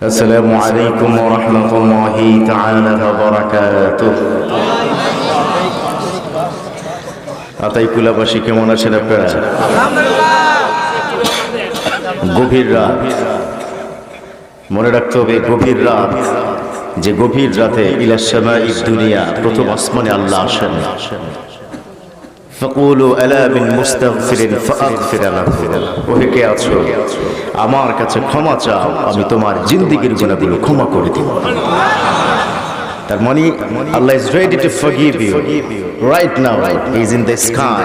আসসালামু আলাইকুম ওয়া রাহমাতুল্লাহি তাআলা ওয়া বারাকাতুহু। আতাইকুলাবাসী কেমন আছেন আপনারা? গভীর রাত, মনে রাখতে হবে গভীর রাত, যে গভীর রাতে ইলা সামাঈদ দুনিয়া, প্রথম আসমানে আল্লাহ আসেন। ফাকুলু আলা মিন মুস্তাগফিরিন ফাগফির লাহু। ওহে কে আছো, আমার কাছে ক্ষমা চাও, আমি তোমার জিন্দেগীর গুনাহগুলো ক্ষমা করে দেব। তার মানে আল্লাহ is ready to forgive you right now. He is in the sky,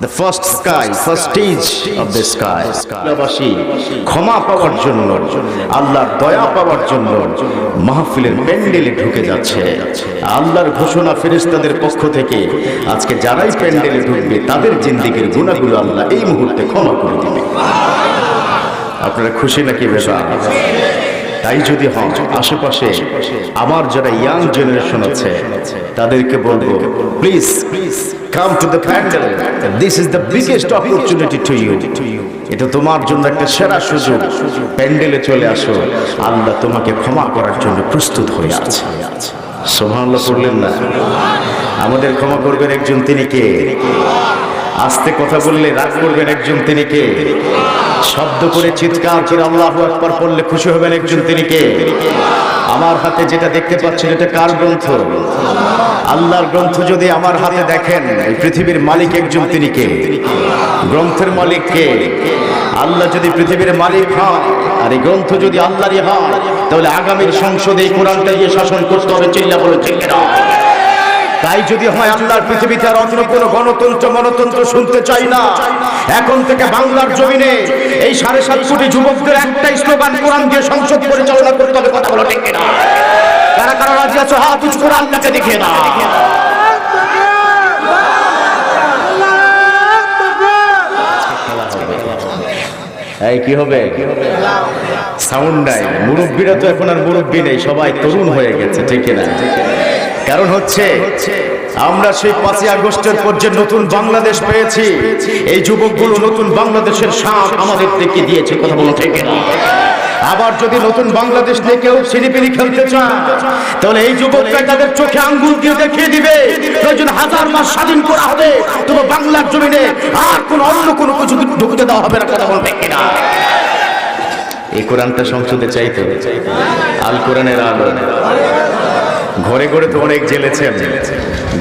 the first sky, first stage of the sky. বাসী ক্ষমা পাওয়ার জন্য, আল্লাহর দয়া পাওয়ার জন্য মাহফিলের প্যান্ডেলে ঢুকে যাচ্ছে। আল্লাহর ঘোষণা ফেরেশতাদের পক্ষ থেকে, আজকে যারাই প্যান্ডেলে ঢুকবে তাদের জিন্দেগীর গুনাহগুলো আল্লাহ এই মুহূর্তে ক্ষমা করে দিবে। আপনারা খুশি নাকি বেজার? তাই যদি হন, আশেপাশে আমার যারা ইয়াং জেনারেশন আছে তাদেরকে বলবো, please come to the pandal, this is the biggest opportunity to you. এটা তোমার জন্য একটা সেরা সুযোগ। প্যান্ডেলে চলে আসো, আল্লাহ তোমাকে ক্ষমা করার জন্য প্রস্তুত হয়ে আছে। সুবহানাল্লাহ বললেন না? আমাদের ক্ষমা করবেন একজন, তিনি কে? আস্তে কথা বললে রাগ করবেন একজন, তিনি কে? শব্দ করে চিৎকার করে আল্লাহু আকবার পড়লে খুশি হবেন একজন, তিনি কে? আমার হাতে যেটা দেখতে পাচ্ছেন, এটা কার গ্রন্থ? আল্লাহর গ্রন্থ। যদি আমার হাতে দেখেন, এই পৃথিবীর মালিক একজন, তিনি কে? গ্রন্থের মালিক কে? আল্লাহ যদি পৃথিবীর মালিক হন আর এই গ্রন্থ যদি আল্লাহরই হয়, তাহলে আগামীর সংসদে এই কোরআনটা দিয়ে শাসন করতে হবে। চিল্লা বলে ঠিক না? তাই যদি হয়, আল্লাহর পৃথিবীতে আর অন্য কোনো গণতন্ত্র মনতন্ত্র শুনতে চাই না। এখন থেকে বাংলার জমিনে এই 7.5 কোটি যুবকদের একটাই স্লোগান, কোরআন দিয়ে সংসদ পরিচালনা করতে হবে। কথা বলো ঠিক না? কারা কারা রাজি আছো হাত উঁচু করে আল্লাহকে দেখিয়ে দাও। এই কি হবে? সাউন্ড নাই। মুরব্বীরা তো এখন আর মুরব্বী নেই, সবাই তরুণ হয়ে গেছে, ঠিক না? কারণ হচ্ছে আমরা সেই 5ই আগস্টের পর যে নতুন বাংলাদেশ পেয়েছি, এই যুবকগুলো নতুন বাংলাদেশের স্বাদ আমাদের দেখে দিয়েছে। কথা বলো ঠিক না? আবার যদি নতুন বাংলাদেশ নিয়ে কেউ সিনেপিনি খেলতে চায়, তাহলে এই যুবকরা তাদের চোখে আঙ্গুল দিয়ে দেখিয়ে দিবে, প্রয়োজন 1000 মাস স্বাধীন করা হবে, তবে বাংলার জমিনে আর কোন অন্য কোনো কিছু ঢুকতে দেওয়া হবে না। কথা বলো ঠিক না? এই কোরআনটা সংসদে চাইতে, আল কোরআনের আলো। ঘরে ঘরে তো অনেক জেলেছেন,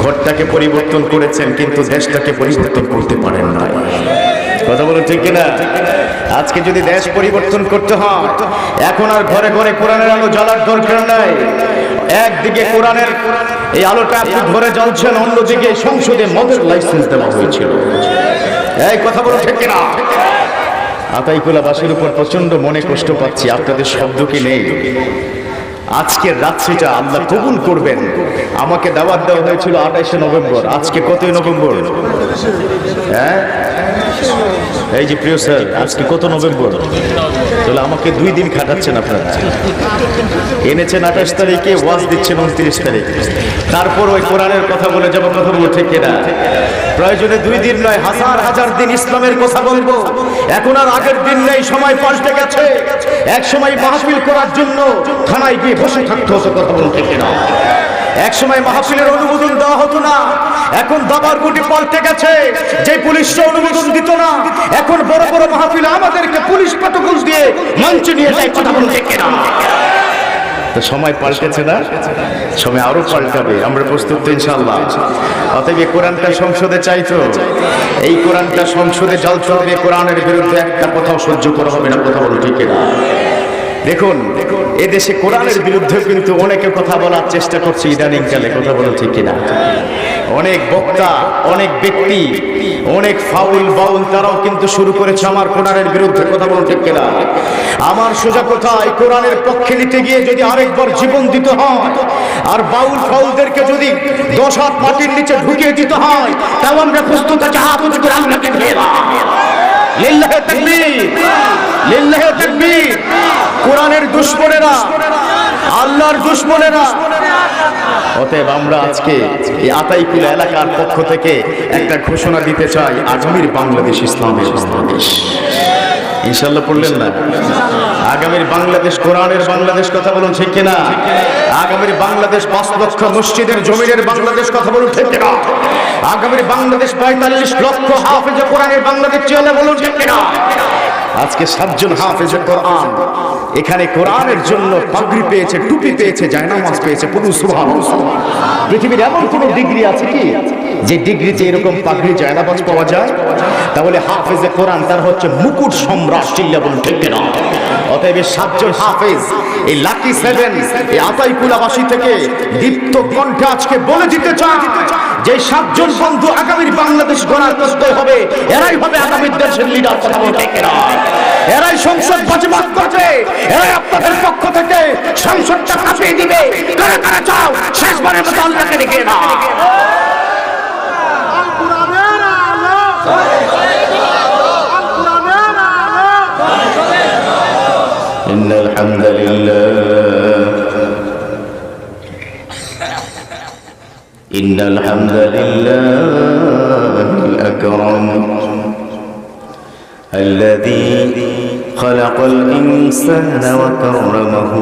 ঘরটাকে পরিবর্তন করেছেন, কিন্তু দেশটাকে পরিবর্তন করতে পারেন না। কথা বলুন ঠিক কিনা? আজকে যদি দেশ পরিবর্তন করতে হয়, এখন আর ঘরে ঘরে কোরআনের আলো জ্বালার দরকার নাই। একদিকে কোরআনের এই আলোটা আপনি ঘরে জ্বলছেন, অন্যদিকে সংসদে মদের লাইসেন্স দেওয়া হয়েছিল। এই কথা বলুন ঠিক কিনা? আতাইকুলাবাসীর উপর প্রচন্ড মনে কষ্ট পাচ্ছি। আপনাদের শব্দ কি নেই? আজকের রাত্রিটা আল্লাহ কবুল করবেন। আমাকে দাওয়াত দেওয়া হয়েছিল 28শে নভেম্বর। আজকে কতই নভেম্বর? হ্যাঁ, এই যে প্রিয় স্যার, আজকে কত নভেম্বর? তাহলে আমাকে 2 দিন খাটাচ্ছেন আপনারা। এনেছেন 28 তারিখে, ওয়াজ দিচ্ছেন 29 তারিখে। তারপর ওই কোরআনের কথা বলে যাবো। কথা বলো ঠিক কিনা? প্রয়োজনে 2 দিন নয়, হাজার হাজার দিন ইসলামের কথা বলবো। এখন আর আগের দিন নেই, সময় পাল্টে গেছে। এক সময় মাহফিল করার জন্য থানায় গিয়ে বসে থাকতে হতো। কথা বলো ঠিক কিনা? এক সময় মাহফিলের অনুমোদন দেওয়া হতো না, এখন দাবার গুটি পাল্টে গেছে। যে পুলিশরা অনুমোদন দিত না, এখন বড় বড় মাহফিল আমাদেরকে পুলিশ প্রটোকল দিয়ে মঞ্চে নিয়ে যায়। কথা বলো ঠিক কিনা? তো সময় পাল্টেছে না, সময় আরো পাল্টাবে। আমরা প্রস্তুত তো ইনশাআল্লাহ? অতএব কোরআনটা সংসদে চাইতো, এই কোরআনটা সংসদে জ্বলতে হবে। কোরআনের বিরুদ্ধে একটা কথাও সহ্য করা হবে না। কথা বলো ঠিক কিনা? দেখুন, এদেশে কোরআনের বিরুদ্ধে কিন্তু অনেকে কথা বলার চেষ্টা করছে ইদানিং কালে। কথা বলো ঠিক কিনা? অনেক বক্তা, অনেক ব্যক্তি, অনেক ফাউল বাউল, তারাও কিন্তু শুরু করেছে আমার কোরআনের বিরুদ্ধে। কথা বলো ঠিক কিনা? আমার সোজা কথা, এই কোরআনের পক্ষে নিতে গিয়ে যদি আরেকবার জীবন দিতে হয়, আর বাউল ফাউলদেরকে যদি 10 হাত মাটির নিচে ঢুকিয়ে দিতে হয়, তাও আমরা প্রস্তুত আছি। হাত উঁচু করে আল্লাহকে দিয়ে দাও। লিল্লাহি তাকবীর, লিল্লাহি তাকবীর। কোরআনের দুশমনেরা, আল্লাহর দুশমনেরা। অতএব আমরা আজকে এই আতাইকুলা এলাকার পক্ষ থেকে একটা ঘোষণা দিতে চাই, আগামীর বাংলাদেশ ইসলামের বাংলাদেশ। ইনশাআল্লাহ পড়লেন না? আগামীর বাংলাদেশ কোরআনের বাংলাদেশ কথা বলুন ঠিক কিনা? আগামীর বাংলাদেশ 5 লক্ষ মসজিদের জমিনের বাংলাদেশ কথা বলুন ঠিক কিনা? আগামীর বাংলাদেশ 45 লক্ষ হাফেজ কোরআনের বাংলাদেশ চলে বলুন ঠিক কিনা? আজকে 7 জন হাফেজে কোরআন এখানে কোরআনের জন্য পাগড়ি পেয়েছে, টুপি পেয়েছে, জায়নামাজ পেয়েছে। বলুন সুবহানাল্লাহ। পৃথিবীর এমন কোন ডিগ্রি আছে কি যে ডিগ্রিতে এরকম পাগড়ি জায়নামাজ পাওয়া যায়? তাহলে হাফেজে কোরআন তার হচ্ছে মুকুট সম্রাট। চিল্লা বলুন ঠিক কিনা? অতএব 7 জন হাফেজ এই লাকি 7 এই আতাইকুলাবাসী থেকে দীপ্ত কণ্ঠে আজকে বলে দিতে চায় যে 7 জন বন্ধু আগামীর বাংলাদেশ গড়ার প্রস্তুত হবে, এরাই হবে আগামী দেশের লিডার। কথা বলতে ঠিক কিনা? এরাই সংসদ বাজেয়াপ্ত করবে, এরাই আপনাদের পক্ষ থেকে সংসদটা কাঁপিয়ে দিবে। কারা কারা চাও শেষবারের মতো আল্লাহকে ডেকে না? إن الحمد لله إن الحمد لله الأكرم الذي خلق الإنسان وكرمه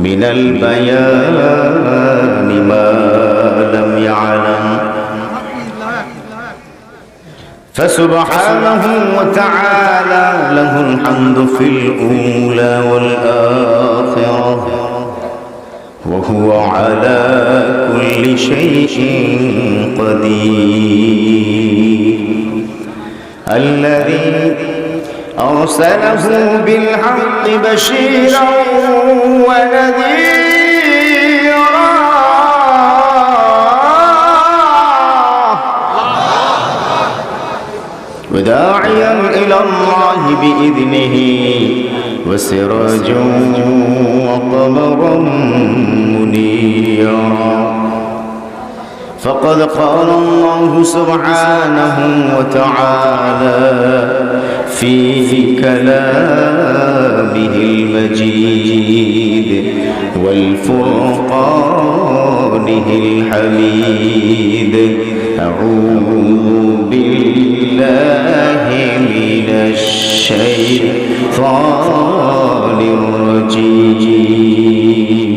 من البيان ما لم يعلم فسبحانه وتعالى له الحمد في الأولى والآخرة وهو على كل شيء قدير الذي أرسله بالحق بشيرا ونذيرا وداعيا إلى الله بإذنه وسراجا وقمرا منيرا فقد قال الله سبحانه وتعالى في كلامه المجيد والفرقانه الحميد أعوذ بالله من الشيطان الرجيم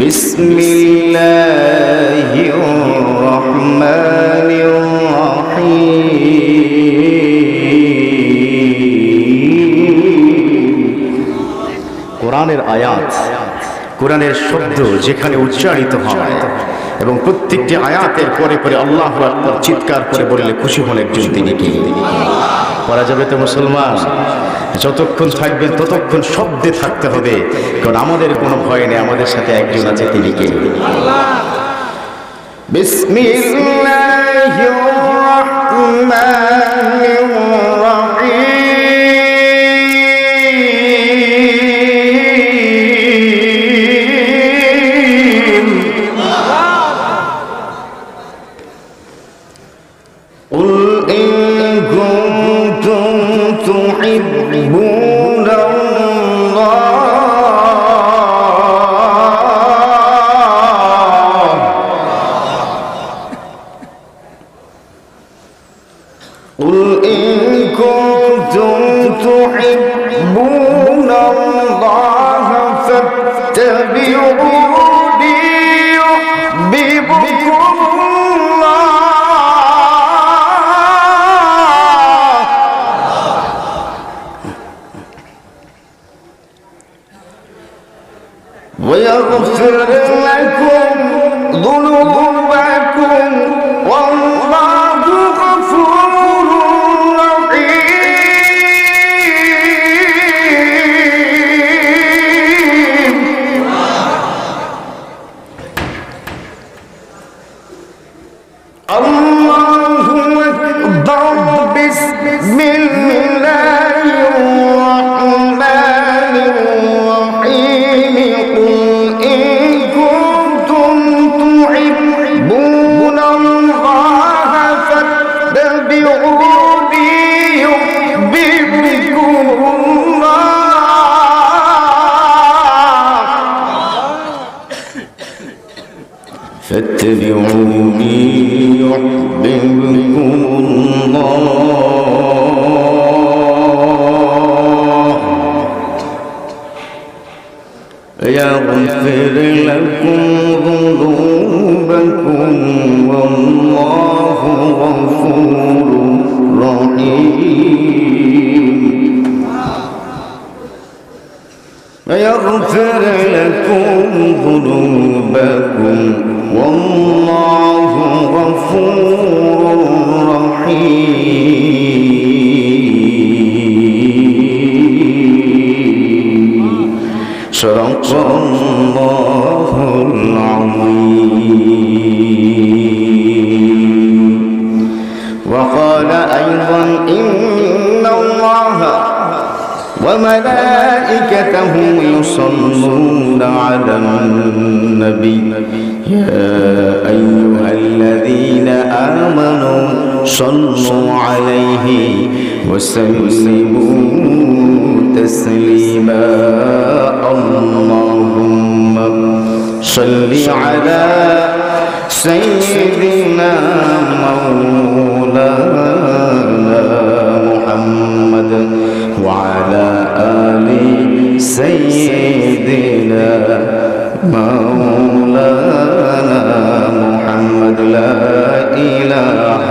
بسم الله الرحمن الرحيم কোরআনের আয়াত, কোরআনের শব্দ যেখানে উচ্চারিত হয় এবং প্রত্যেকটি আয়াতের পরে পরে আল্লাহু আকবার চিৎকার করে বললে খুশি হন একজন, তিনি কে? পড়া যাবে তো মুসলমান? যতক্ষণ থাকবেন ততক্ষণ শব্দে থাকতে হবে, কারণ আমাদের কোনো ভয় নেই, আমাদের সাথে একজন আছে, তিনি কে? বিসমিল্লাহির রাহমানির রাহিম تحبون الله قل إن كنتم تحبون الله فاتبعوني يحببكم ويغفر لكم ذنوبكم والله غفور رحيم الله أكبر بسم الله الرحمن الرحيم قل إن كنتم تحبون الله فاتبعوني يحببكم الله فاتبعوني يحببكم الله يغفر لكم ذنوبكم والله غفور رحيم يغفر لكم ذنوبكم والله غفور رحيم صدق الله العظيم وقال أيضا إن الله وملائكته يصلون على النبي يا أيها الذين آمنوا صلوا عليه وسلموا تسليما اللهم صل على سيدنا مولانا محمد وعلى آل سيدنا مولانا محمد لا إله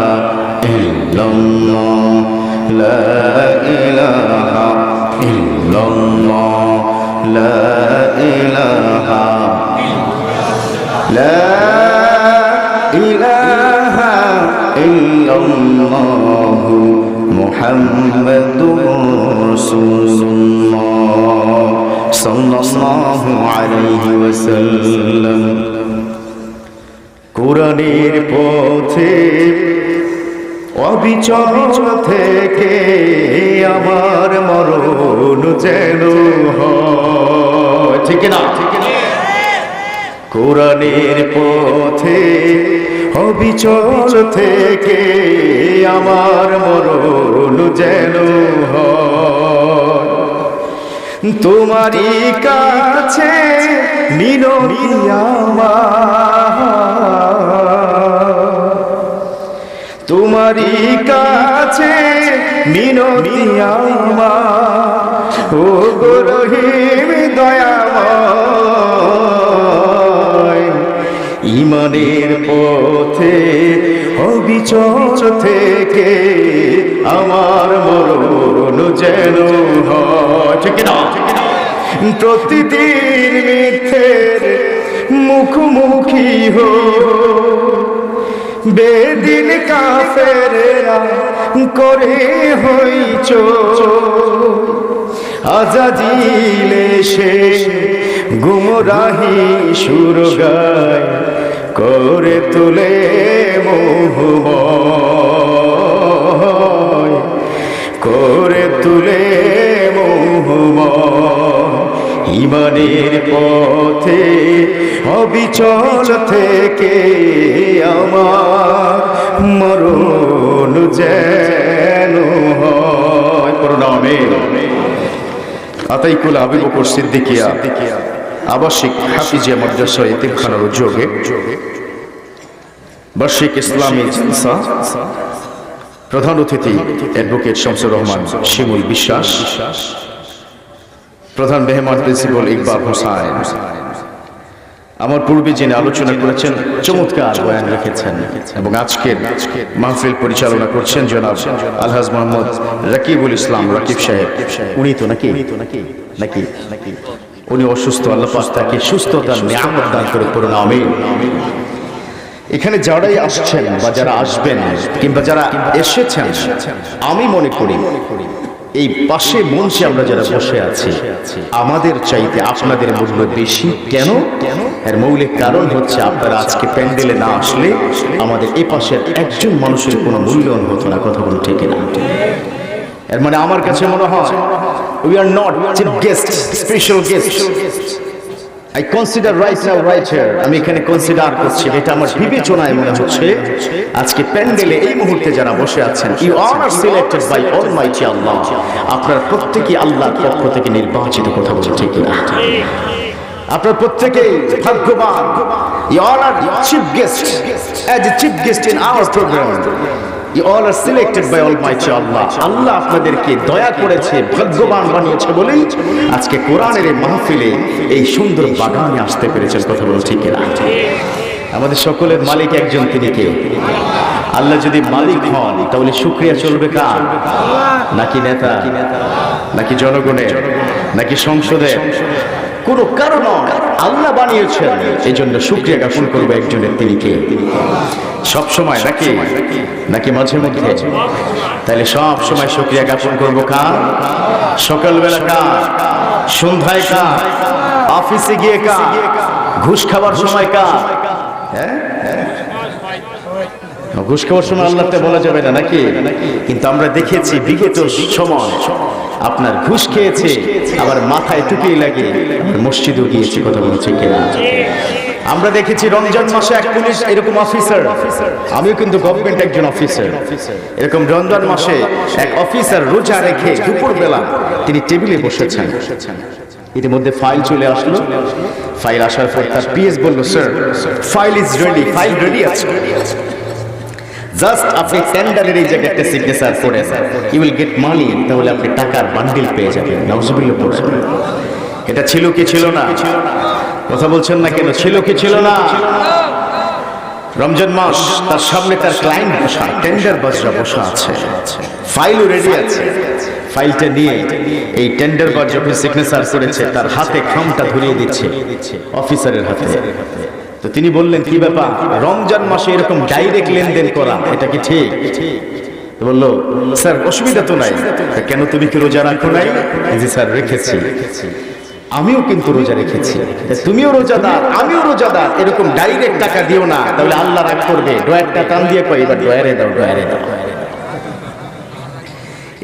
إلا الله لا إله إلا الله لا إله لا إله إلا الله محمد رسول الله صلى الله عليه وسلم কোরআনের পথে অবিচল থেকে আমার মরণ যেন হয় ঠিক না কোরআনের পথে অবিচল থেকে আমার মরণ যেন হয় তোমারই কাছে মিনতি আমার তোমারই কাছে মিনতি আমার ও গো রহিম দয়াময় ইমানের পথে অবিচল থেকে আমার মরণ যেন হয় ঠিক না প্রতিদিন মিথ্যের মুখোমুখি হো বেদিন কাফেররা করে হইছ আজাজিলে সে গুমরাহি সুর গায় করে তুলে মোহময় করে তুলে মোহময় ইমানের পথে অবিচল থেকে আমার মরণ যেন হয় প্রণামে আতাইকুল আবু বকর সিদ্দিকিয়া আবাসিক হাফিজিয়া মাদ্রাসা এতিমখানার উদ্যোগে বার্ষিক ইসলামী জলসা প্রধান অতিথি অ্যাডভোকেট শামসুর রহমান শিমুল বিশ্বাস প্রধান মেহমান প্রিন্সিপাল ইকবাল হোসাইন আমার পূর্বে যিনি আলোচনা করেছেন চমৎকার বয়ান রেখেছেন এবং আজকের মাহফিল পরিচালনা করছেন জনাব আলহাজ মোহাম্মদ রাকিবুল ইসলাম রাকিব সাহেব উনি তো নাকি উনি অসুস্থ আল্লাহ পাক তাকে সুস্থতার নিয়ামত দান করে পড়ুন আমিন এখানে যারাই আসছেন বা যারা আসবেন কিংবা যারা এসেছেন আমি মনে করি এই পাশে মঞ্চে আমরা যারা বসে আছি আমাদের চাইতে আপনাদের মূল্য বেশি কেন এর মৌলিক কারণ হচ্ছে আপনারা আজকে প্যান্ডেলে না আসলে আমাদের এই পাশের একজন মানুষের কোনো মূল্যায়ন হতো না কথা বলুন ঠিক না এর মানে আমার কাছে মনে হয় we are not chief guest special guest I consider right now right here আমি এখানে কনসিডার করছি এটা আমার বিবেচনায় মনে হচ্ছে আজকে প্যান্ডেলে এই মুহূর্তে যারা বসে আছেন you are selected by almighty Allah আপনারা প্রত্যেকই আল্লাহর পক্ষ থেকে নির্বাচিত কথা বলছে ঠিক না আপনারা প্রত্যেকই ভাগ্যবান you are chief guest as a chief guest in our program You all are selected by Almighty Allah. আল্লাহ আপনাদেরকে দয়া করেছে, ভাগ্যবান বানিয়েছে বলেই আজকে কোরআনের এই মাহফিলে এই সুন্দর বাগানে আসতে পেরেছেন। কথা বলো ঠিক কিনা? আমাদের সকলের মালিক একজন, তিনি কে? আল্লাহ যদি মালিক হন তাহলে শুকরিয়া চলবে কার? নাকি নেতা, নাকি জনগণের, নাকি সংসদের? কোনো কারণ আল্লাহ বানিয়েছেন, এই জন্য শুকরিয়া জ্ঞাপন করবো একজনের, তিনি কে? সব সময় নাকি নাকি মাঝে মধ্যে? তাহলে সব সময় শুকরিয়া জ্ঞাপন করবো কার? সকালবেলা কার? সন্ধ্যায় কার? অফিসে গিয়ে কার? ঘুষ খাবার সময় কার? ঘুষ খাওয়ার সময় আল্লাহতে বলা যাবে না নাকি? কিন্তু আমরা দেখেছি বিগত সময় আপনার ঘুষ খেয়েছে, আবার মাথায় টুপি লাগে মসজিদেও গিয়েছে। কথা বলছে কিনা? আমরা দেখেছি রমজান মাসে এক পুলিশ এরকম অফিসার, আমিও কিন্তু গভর্নমেন্ট একজন অফিসার, এরকম রমজান মাসে এক অফিসার রোজা রেখে দুপুরবেলা তিনি টেবিলে বসেছেন। ইতিমধ্যে ফাইল চলে আসলো। ফাইল আসার পর তার পিএস বলল, sir file is ready, file ready আছে, জাস্ট আপনি টেন্ডারের এই জায়গাতে সিগনেচার করে ইউ উইল গেট মানি, তাহলে আপনি টাকার বান্ডিল পেয়ে যাবেন। নাউজুবিল্লাহ পড়ছেন। এটা ছিল কি ছিল না? কথা বলছেন না কেন? ছিল কি ছিল না? রমজান মাস, তার সামনে তার ক্লায়েন্ট বসা, টেন্ডার বাজরা বসা আছে, ফাইলও রেডি আছে। ফাইলটা নিয়ে এই টেন্ডার বাজ যখন সিগনেচার করেছে তার হাতে খামটা ধরিয়ে দিচ্ছে অফিসারের হাতে। তো তিনি বললেন, কি ব্যাপার, রমজান মাসে এরকম ডাইরেক্ট লেনদেন করা এটা কি ঠিক? বললো, স্যার অসুবিধা তো নাই। কেন, তুমি কি রোজা রাখো নাই? জি স্যার রেখেছি। আমিও কিন্তু রোজা রেখেছি। তুমিও রোজাদার, আমিও রোজাদার, এরকম ডাইরেক্ট টাকা দিও না, তাহলে আল্লাহ রাগ করবে। ডয়ারটা টান দিয়ে কয়, এবার ডয়ারে দাও, ডয়ারে দাও।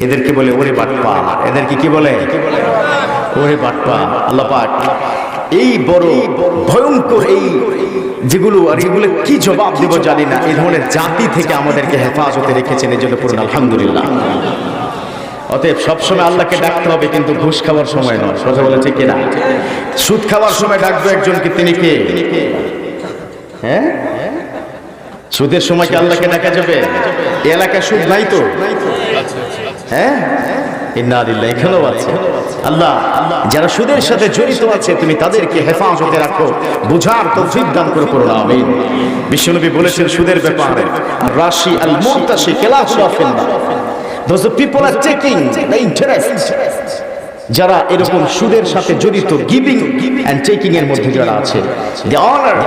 এদেরকে বলে ওরে বাটপা। এদেরকে কি বলে? ওরে বাটপা। আল্লাহ পাক এই বড় ভয়ঙ্কর এই যেগুলো, আর এগুলো কি জবাব দেব জানি না, এই ধরনের জাতি থেকে আমাদেরকে হেফাজতে রেখেছেন, এই জন্য পুরো আলহামদুলিল্লাহ। অতএব সবসময় আল্লাহকে ডাকতে হবে, কিন্তু ঘুষ খাওয়ার সময় নয়। কথা বলে ঠিক কিনা? সুদ খাওয়ার সময় ডাকবো একজনকে, তিনি কে? হ্যাঁ, সুদের সময় কি আল্লাহকে ডাকা যাবে? এলাকায় সুদ নাই তো? হ্যাঁ, এখানেও আছে। আল্লাহ যারা সুদের সাথে জড়িত আছে, তুমি তাদেরকে হেফাজতে রাখো, বুঝার তৌফিক দান করে পড়ো, আমিন। বিশ্বনবী বলেছেন সুদের ব্যাপারে, রাশি আল মুরতাশি কিলাহুমা ফিন্নার, those people are taking the interest, যারা এরকম সুদের সাথে জড়িত, গিভিং এন্ড টেকিং এর মধ্যে যারা আছে, the honor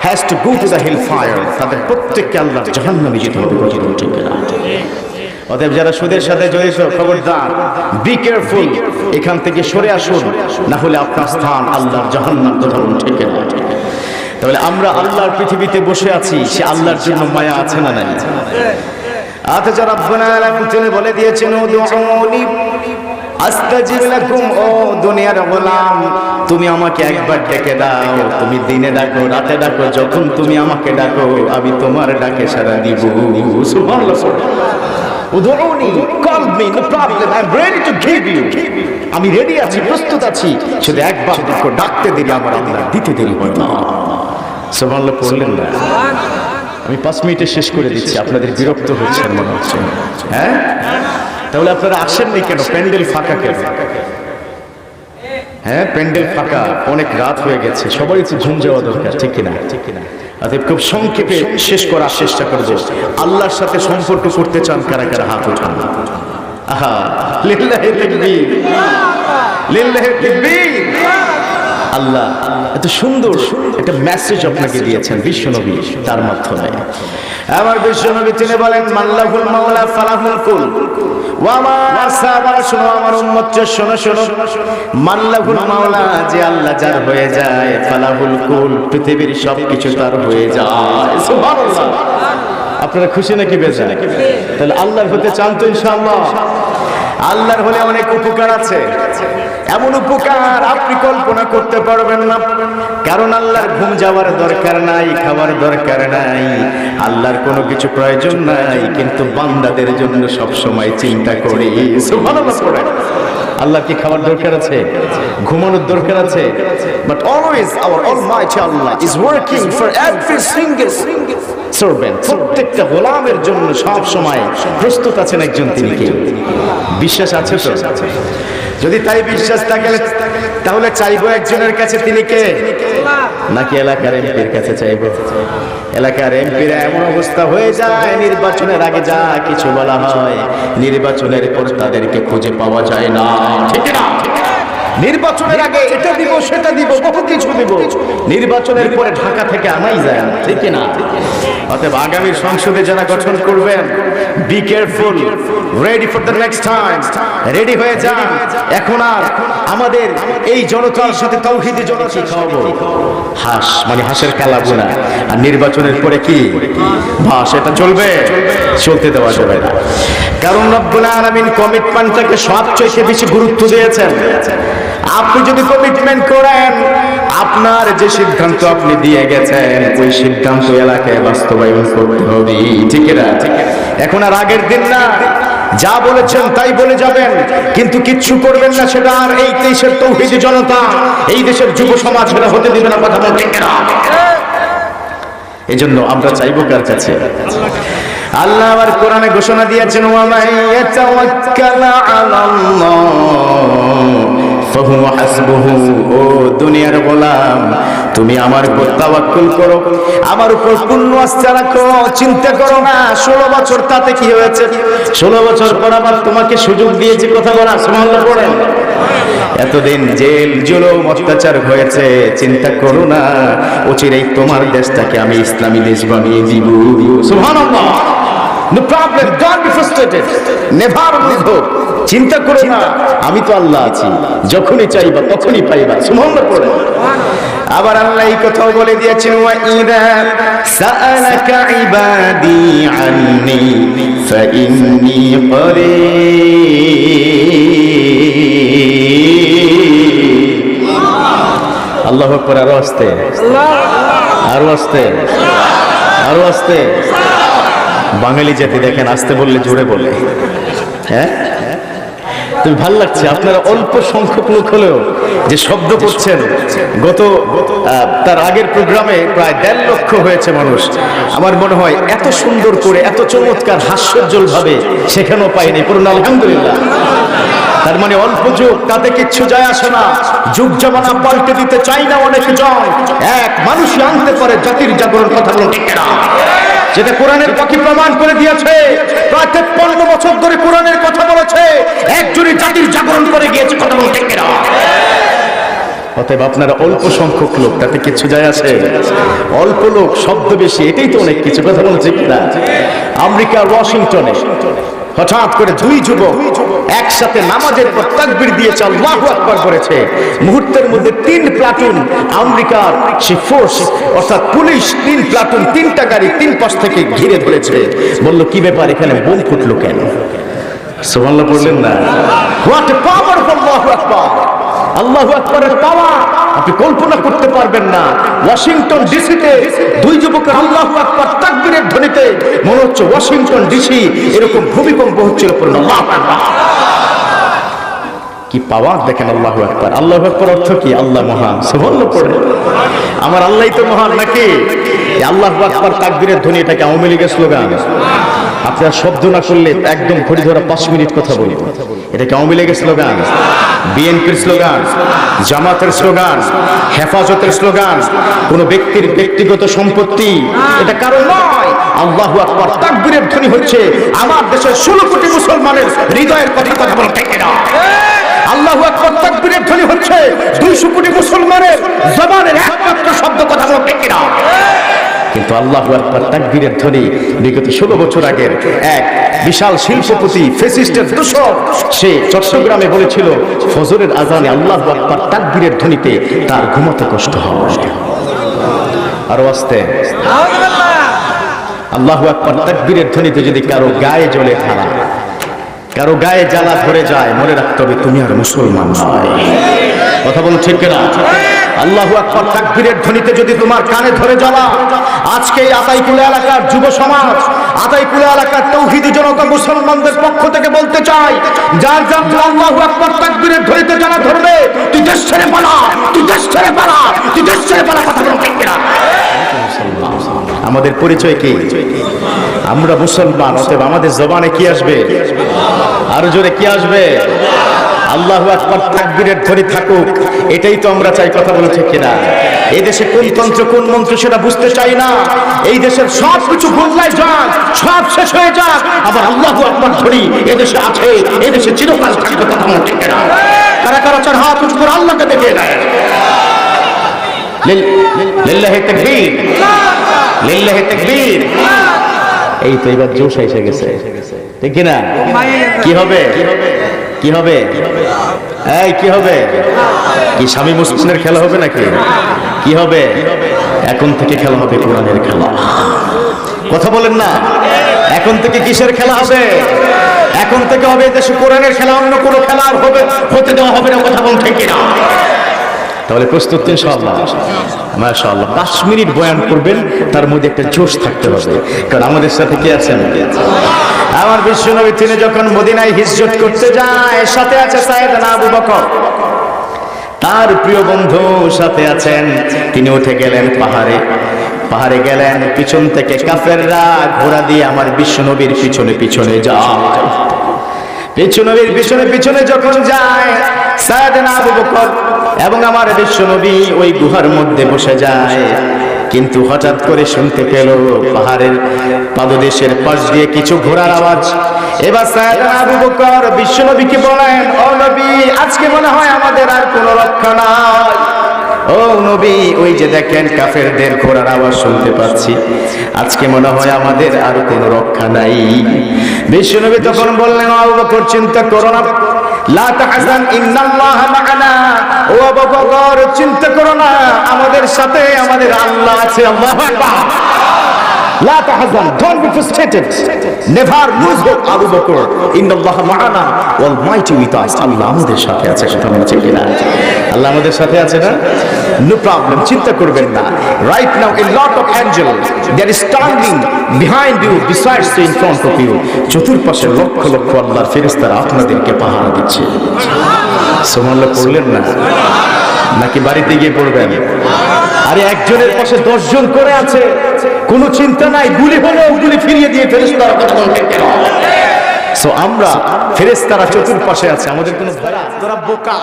has to go to the hellfire, তাদের প্রত্যেককে আল্লাহ জাহান্নামে যেতে হবে। ঠিক না? অতএব যারা সুদের সাথে জড়িত, খবরদার, বি কেয়ারফুল, এখান থেকে সরে আসুন, না হলে আপনার স্থান আল্লাহর জাহান্নাম। কথা বলুন ঠিক না? তাহলে আমরা আল্লাহর পৃথিবীতে বসে আছি, সে আল্লাহর জন্য মায়া আছে না নাই? আচ্ছা, রব্বুল আলামিন তিনি বলে দিয়েছেন, উদউনি আস্তাজিব লাকুম, ও দুনিয়ার গোলাম, তুমি আমাকে একবার ডেকে দাও, তুমি দিনে ডাকো, রাতে ডাকো, যখন তুমি আমাকে ডাকো আমি তোমার ডাকে সাড়া দিব। সুবহানাল্লাহ। উদউনি, call me, no problem, I am ready to give you. আমি রেডি আছি, প্রস্তুত আছি, শুধু একবার ডাকো, ডাকতে দেরি আমার আল্লাহ দিতে দেরি হয় না। সুবহানাল্লাহ পড়লেন না? আমি 5 মিনিটে শেষ করে দিচ্ছি, আপনাদের বিরক্ত হচ্ছেন মনে হচ্ছে। হ্যাঁ, তাহলে আপনারা আসেননি কেন? প্যান্ডেল ফাঁকা কেন? হ্যাঁ, প্যান্ডেল ফাঁকা, অনেক রাত হয়ে গেছে, সবারই একটু ঘুম যাওয়া দরকার, ঠিক কিনা? অতএব খুব সংক্ষেপে শেষ করার চেষ্টা করবো। আল্লাহর সাথে সম্পর্ক করতে চান কারা কারা? হাত উঠান। আহা, লিল্লাহি তাকবীর, লিল্লাহি তাকবীর। আল্লাহ এত সুন্দর একটা মেসেজ আপনাকে দিয়েছেন বিশ্বনবী, তার মাধ্যমে। আমার বিশ্বনবী তিনি বলেন, মাল্লাহুল মাওলা ফালাহুল কুল, ওয়া মা সাহাবারা শোনো, আমার উম্মত শোনো, শোনো, মাল্লাহুল মাওলা, যে আল্লাহ যার হয়ে যায়, ফালাহুল কুল, পৃথিবীর সবকিছু তার হয়ে যায়। সুবহানাল্লাহ। আপনারা খুশি নাকি বেজার? তাহলে আল্লাহর হতে চান তো ইনশাআল্লাহ? আল্লাহর হলে অনেক উপকার আছে, এমন উপকার আপনি কল্পনা করতে পারবেন না। কারণ আল্লাহর ঘুম যাওয়ার দরকার নাই, খাওয়ার দরকার নাই, আল্লাহর কোনো কিছু প্রয়োজন নাই, কিন্তু বান্দাদের জন্য সব সময় চিন্তা করি। সুবহানাল্লাহ। আল্লাহ কি খাওয়ার দরকার আছে? ঘুমানোর দরকার আছে? But always our Almighty Allah is working for every single servant, প্রত্যেকটা গোলামের জন্য সব সময় প্রস্তুত আছেন একজন তিনি কে? বিশ্বাস আছে তো? যদি তাই বিশ্বাস থাকে তাহলে চাইবো একজনের কাছে, তিনি কে? নাকি এলাকার এমপির কাছে চাইবো? এলাকার এমপির এমন অবস্থা হয়ে যায়, নির্বাচনের আগে যা কিছু বলা হয়, নির্বাচনের পর তাদেরকে খুঁজে পাওয়া যায় না। ঠিক না? নির্বাচনের আগে এটা দিব সেটা দিব কত কিছু দিব, নির্বাচনের পরে ঢাকা থেকে আনাই যায় না। ঠিক না? অতএব আগামী সংসদে যারা গঠন করবেন, be careful, ready for the next time, ready হয়ে যান। এখন আর আমাদের এই জনতার সাথে তাওহীদি জনতা খাওয়াবো হাঁস, মানে হাঁসের কালা বোনা, আর নির্বাচনের পরে কি ভাস, এটা চলবে? চলতে দেওয়া যাবে না। কারণ রব্বুল আলামিন কমিটমেন্টটাকে সবচেয়ে বেশি গুরুত্ব দিয়েছেন। আপনি যদি কমিটমেন্ট করেন, আপনার যে সিদ্ধান্ত আপনি দিয়ে গেছেন ওই সিদ্ধান্ত এলাকায় বাস্তবায়ন করতে হবে। ঠিক না? এখন আর আগের দিন না, যা বলেছেন তাই বলে যাবেন, কিন্তু কিচ্ছু করবেন না। সেটা আর এই দেশের তাওহীদি জনতা, এই দেশের যুব সমাজ সেটা হতে দিবে না। কথা বলতে না। এই জন্য আমরা চাইবো কার কাছে? আল্লাহ আবার কোরআনে ঘোষণা দিয়েছেন, ওয়া মান ইয়াতাওয়াক্কাল আলাল্লাহ ফাহুয়া হাসবুহু। ও দুনিয়ার গোলাম, তুমি আমার উপর তাওয়াক্কুল করো, আমার উপর পূর্ণ আস্থা রাখো, চিন্তা করো না 16 বছর তাতে কি হয়েছে, 16 বছর পর আবার তোমাকে সুযোগ দিয়েছে কথা বলা। সুবহানাল্লাহ পড়েন। এতদিন জেল জুলুম অত্যাচার হয়েছে, চিন্তা করো না, অচিরেই তোমার দেশটাকে আমি ইসলামী দেশ বানিয়ে দিব। সুবহানাল্লাহ। No problem, don't be frustrated, never lose hope. চিন্তা করো না, আমি তো আল্লাহ আছি, যখনই চাইবা তখনই পাইবা। সুবহানাল্লাহ পড়ে। আবার আল্লাহ এই কথাও বলে দিয়েছেন, ওয়া ইযা সাআলাকা ইবাদি আন্নী ফাইন্নী করিব। আল্লাহু আকবার। আরো আস্তে, আরো আস্তে, আরো আস্তে। বাঙালি জাতি দেখেন আস্তে বললে জোরে বলে। হ্যাঁ, তুমি ভাল লাগছে। আপনারা অল্প সংখ্যক লোক হলেও যে শব্দ করছেন, গত তার আগের প্রোগ্রামে প্রায় 1.5 লক্ষ হয়েছে মানুষ। আমার মনে হয় এত সুন্দর করে, এত চমৎকার হাস্যোজ্জ্বল ভাবে সেখানেও পাইনি। পুরো আলহামদুলিল্লাহ। তার মানে অল্প যুগ, তাতে কিচ্ছু যায় আসে না। যুগ জামানা পাল্টে দিতে চাই না অনেক জন, এক মানুষই আনতে পারে জাতির জাগরণ। কথা বলুন ঠিক না? যেটা কোরআনের পাখি প্রমাণ করে দিয়েছে, প্রায় 53 বছর ধরে কোরআনের কথা বলেছে, একজনই জাতির জাগরণ করে গিয়েছে। কথা বলুন ঠিক না? অতএব আপনারা অল্প সংখ্যক লোক, তাতে কিছু যায় আসে? অল্প লোক, শব্দ বেশি, এটাই তো অনেক কিছু। কথা বলুন ঠিক না? আমেরিকার ওয়াশিংটনে হঠাৎ করে 2 যুবক একসাথে নামাজের পর তাকবীর দিয়েছে, আল্লাহু আকবার করেছে। মুহূর্তের মধ্যে 3 প্লাটুন আমেরিকার সেই ফোর্স অর্থাৎ পুলিশ, 3 প্লাটুন, 3টা গাড়ি 3 পাশ থেকে ঘিরে ধরেছে। বলল, কি ব্যাপার, এখানে বোম ফুটলো কেন? সুবহানাল্লাহ বললেন না? হোয়াট এ পাওয়ার অফ আল্লাহু আকবার। আল্লাহু আকবারের পাওয়ার আপনি কল্পনা করতে পারবেন না। ওয়াশিংটন ডিসিতে 2 যুবকের আল্লাহু আকবার তাকবীরের ধ্বনিতে মনে হচ্ছে ওয়াশিংটন ডিসি এরকম ভূমিকম্প হচ্ছিল। আল্লাহু আকবার, কি পাওয়ার দেখেন। আল্লাহু আকবার। আল্লাহু আকবার অর্থ কি? আল্লাহ মহান। সুবহানাল্লাহ পড়ে। আমার আল্লাহই তো মহান নাকি? আল্লাহু আকবার তাকবীরের ধ্বনি, এটাকে আওয়ামী লীগের স্লোগান। আপনারা শব্দ না করলে একদম ঘড়ি ধরা 5 মিনিট কথা বলি। এটা কি আওয়ামী লীগের স্লোগান, বিএনপির স্লোগান, জামাতের স্লোগান, হেফাজতের স্লোগান, কোন ব্যক্তির ব্যক্তিগত সম্পত্তি? এটা কারণ নয়। আল্লাহু আকবার তাকবীরের ধ্বনি হচ্ছে আমার দেশের 16 কোটি মুসলমানের হৃদয়ের কথা। কথা বলা ঠিক না? আল্লাহু আকবার তাকবীরের ধ্বনি হচ্ছে 200 কোটি মুসলমানের জবানের একমাত্র শব্দ। কথা বলা ঠিক না? কিন্তু আল্লাহু আকবার তাকবীরের ধ্বনি বিগত 16 বছর আগের এক বিশাল শিল্পপতি, ফ্যাসিস্টের দূষণ, সে চট্টগ্রামে বলেছিল, ফজরের আজানে আল্লাহু আকবার তাকবীরের ধ্বনিতে তার ঘুমাতে কষ্ট হয়। আরো আস্তে। আল্লাহু আকবার তাকবীরের ধ্বনিতে যদি কারো গায়ে জ্বলে ঠাড়া, কারো গায়ে জ্বালা ধরে যায়, মনে রাখতে হবে তুমি আর মুসলমান নয়। কথা বলুন ঠিক না? আল্লাহু আকবার তাকবীরের ধ্বনিতে যদি তোমার কানে ধরে জ্বালা, আজকে এই আতাইকুলা এলাকার যুব সমাজ, আতাইকুলা এলাকার তাওহীদি জনতা মুসলমানদের পক্ষ থেকে বলতে চাই, যার যার আল্লাহু আকবার তাকবীরের ধ্বনিতে জ্বালা ধরবে, তুই দেশ ছেড়ে পালা, তুই দেশ ছেড়ে পালা, তুই দেশ ছেড়ে পালা। কথা বলুন ঠিক না? আমাদের পরিচয় কি? আমরা মুসলমান, অতএব আমাদের জবানে কি আসবে? আরো জোরে কি আসবে? আল্লাহু আকবার, তাকবীরের ধ্বনি থাকুক, এটাই তো আমরা চাই। কথা বলে ঠিক কিনা? এই দেশে কোন তন্ত্র কোন মন্ত্র সেটা বুঝতে চাই না। এই দেশের সব কিছু বদলায় যাক, সব শেষ হয়ে যাক, আবার আল্লাহু আকবার ধ্বনি এদেশে আছে, এদেশে চিরকাল থাকবে। কথা বলে ঠিক কিনা? কারা কারা চার হাত উঁচু করে আল্লাহকে দেখে নেয়। লিল্লাহি তাকবীর, লিল্লাহি তাকবীর। এই তো এবার জোশ এসে গেছে, ঠিক কিনা? কি হবে? কি হবে? এই কি হবে? কি স্বামী মুসলিমের খেলা হবে নাকি? কি হবে? এখন থেকে খেলা হবে কোরআনের খেলা। কথা বলেন না? এখন থেকে কিসের খেলা হবে? এখন থেকে হবে দেশে কোরআনের খেলা, অন্য কোনো খেলা আর হবে হতে দেওয়া হবে না। কথা বলেন ঠিক কিনা? তাহলে প্রস্তুত ইনশাআল্লাহ? মাশাআল্লাহ। 5 মিনিট বয়ান করবেন, তার মধ্যে একটা জোশ থাকতে হবে, কারণ আমাদের সাথে কে আছেন? আমার বিশ্বনবী তিনি যখন মদিনায় হিজরত করতে যায়, সাথে আছে সাইয়েদনা আবু বকর, তার প্রিয় বন্ধু সাথে আছেন। তিনি উঠে গেলেন পাহাড়ে গেলেন, পিছন থেকে কাফেররা ঘোড়া দিয়ে আমার বিশ্বনবীর পিছনে পিছনে যায়। বিশ্বনবীর পিছনে পিছনে যখন যায়, সাইয়েদনা আবু বকর এবং আমার বিশ্বনবী ওই গুহার মধ্যে বসে যায়। কিন্তু হঠাৎ করে শুনতে পেল পাহাড়ের পাদদেশের পাশ দিয়ে কিছু ঘোড়ার আওয়াজ। এবার সাইয়েদনা আবু বকর বিশ্বনবীকে বলেন, ও নবী, আজকে মনে হয় আমাদের আর কোনো রক্ষা নাই। ও নবী, ওই যে দেখেন কাফেরদের ঘোড়ার আওয়াজ শুনতে পাচ্ছি, আজকে মনে হয় আমাদের আর কোনো রক্ষা নাই। বিশ্বনবী তখন বললেন, আবু বকর চিন্তা করো না, লা তাহজান ইন্নাল্লাহা মা'ানা। ও আবু বকর চিন্তা করো না, আমাদের সাথে আমাদের আল্লাহ আছে। আল্লাহু আকবার। লা তাহজান, don't be frustrated, never lose hope Abu Bakr, ইন্নাল্লাহা মা'ানা ওয়াল মাইটি উইথ আস। আল্লাহ আমাদের সাথে আছে। কথা বলছে কিনা? আল্লাহ আমাদের সাথে আছে না? নো প্রবলেম, চিন্তা করবেন না। Right now a lot of angel they are standing behind you, besides you, in front of you. চতুর্পাশে লক্ষ লক্ষ আল্লাহর ফেরেশতারা আপনাদেরকে পাহারা দিচ্ছে। সুবহানাল্লাহ পড়লেন না? নাকি বাড়িতে গিয়ে পড়বেন? আরে একজনের পাশে 10 জন করে আছে, কোনো চিন্তা নাই, গুলি হলেও গুলি ফিরিয়ে দিয়ে ফেরেশতারা কথা বলতে কেন? সো আমরা ফেরেশতারা চতুর্পাশে আছে, আমাদের কোনো ভয় না। তোরা বোকা,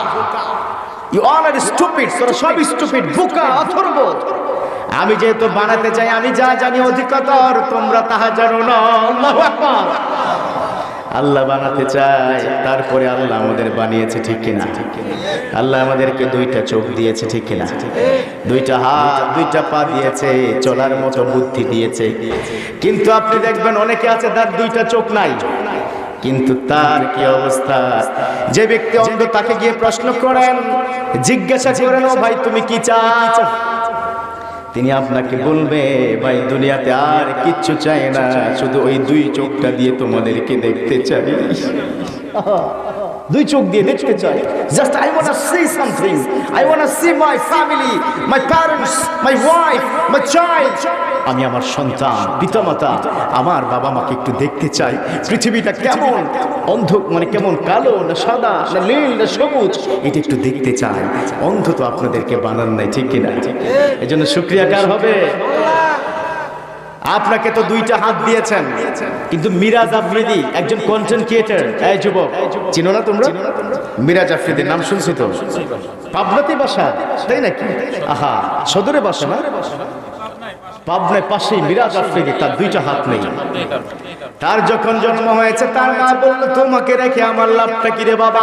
ইউ অল আর স্টুপিড, তোরা সব স্টুপিড, বোকা, অথর্ব। আমি যেহেতু বানাতে চাই, আমি যা জানি অধিকতর, তোমরা তাহা জানো না। আল্লাহু আকবার। আল্লাহ বানাতে চায়, তারপরে আল্লাহ আমাদের বানিয়েছে, ঠিক কিনা? আল্লাহ আমাদেরকে 2টা চোখ দিয়েছে, ঠিক কিনা? 2টা হাত, 2টা পা দিয়েছে, চলার মতো বুদ্ধি দিয়েছে। কিন্তু আপনি দেখবেন অনেকে আছে তার 2টা চোখ নাই, কিন্তু তার কি অবস্থা? যে ব্যক্তি অন্ধ তাকে গিয়ে প্রশ্ন করেন, জিজ্ঞাসা করেন, ও ভাই তুমি কি চাও? তিনি আপনাকে বলবে, ভাই দুনিয়াতে আর কিচ্ছু চাই না, শুধু ওই 2 চোখটা দিয়ে তোমাদেরকে দেখতে চাই। 2 চোখ দিয়ে দেখতে চাই। Just I want to see something, I want to see my family, my parents, my wife, my child. আমি আমার সন্তান, পিতামাতা, আমার বাবা মাকে একটু দেখতে চাই। পৃথিবীটা কেমন অন্ধ, মানে কেমন কালো না সাদা না নীল না সবুজ, এটা একটু দেখতে চাই। অন্ধ তো আপনাদেরকে বানান নাই, ঠিক কিনা? এই জন্য শুকরিয়া কার হবে? আপনাকে তো 2টা হাত দিয়েছেন, কিন্তু মিরাজ আফ্রিদি একজন কন্টেন্ট ক্রিয়েটর। এই যুবক, চিনো না তোমরা মিরাজ আফ্রিদির নাম? শুনছো তো? পাবনাতে বাসা, তাই নাকি? আহা, সদরে বাসা না? পাবনায় পাশেই মিরাজ আফ্রিদি, তার 2টা হাত নেই। তার যখন জন্ম হয়েছে, তার মা বলল, তোমাকে রেখে আমার লাভটা কি রে বাবা?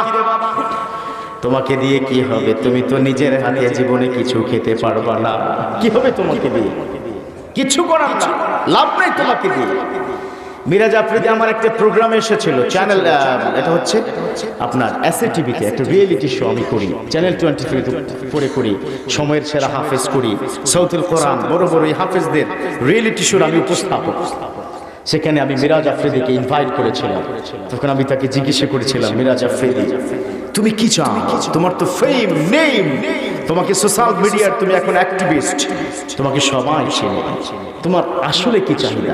তোমাকে দিয়ে কি হবে? তুমি তো নিজের হাতে জীবনে কিছু খেতে পারবা না, কি হবে তোমাকে দিয়ে? কিছু করার না, লাভ নাই তোমাকে দিয়ে। মিরাজ আফ্রিদি আমার একটা প্রোগ্রামে এসেছিল, চ্যানেল, এটা হচ্ছে আপনার এসএটিভিতে একটা রিয়েলিটি শো আমি করি, চ্যানেল 23 করি, সময়ের সেরা হাফেজ করি, সাউথুল কোরআন, বড় বড় এই হাফেজদের রিয়েলিটি শোর আমি উপস্থাপক। সেখানে আমি মিরাজ আফ্রিদিকে ইনভাইট করেছিলাম। তখন আমি তাকে জিজ্ঞাসা করেছিলাম, মিরাজ আফ্রিদি তুমি কি চাও? তোমার তো ফেম নেম, তোমাকে সোশ্যাল মিডিয়ার তুমি এখন অ্যাক্টিভিস্ট, তোমাকে সবাই চেনে, তোমার আসলে কি চাহিদা?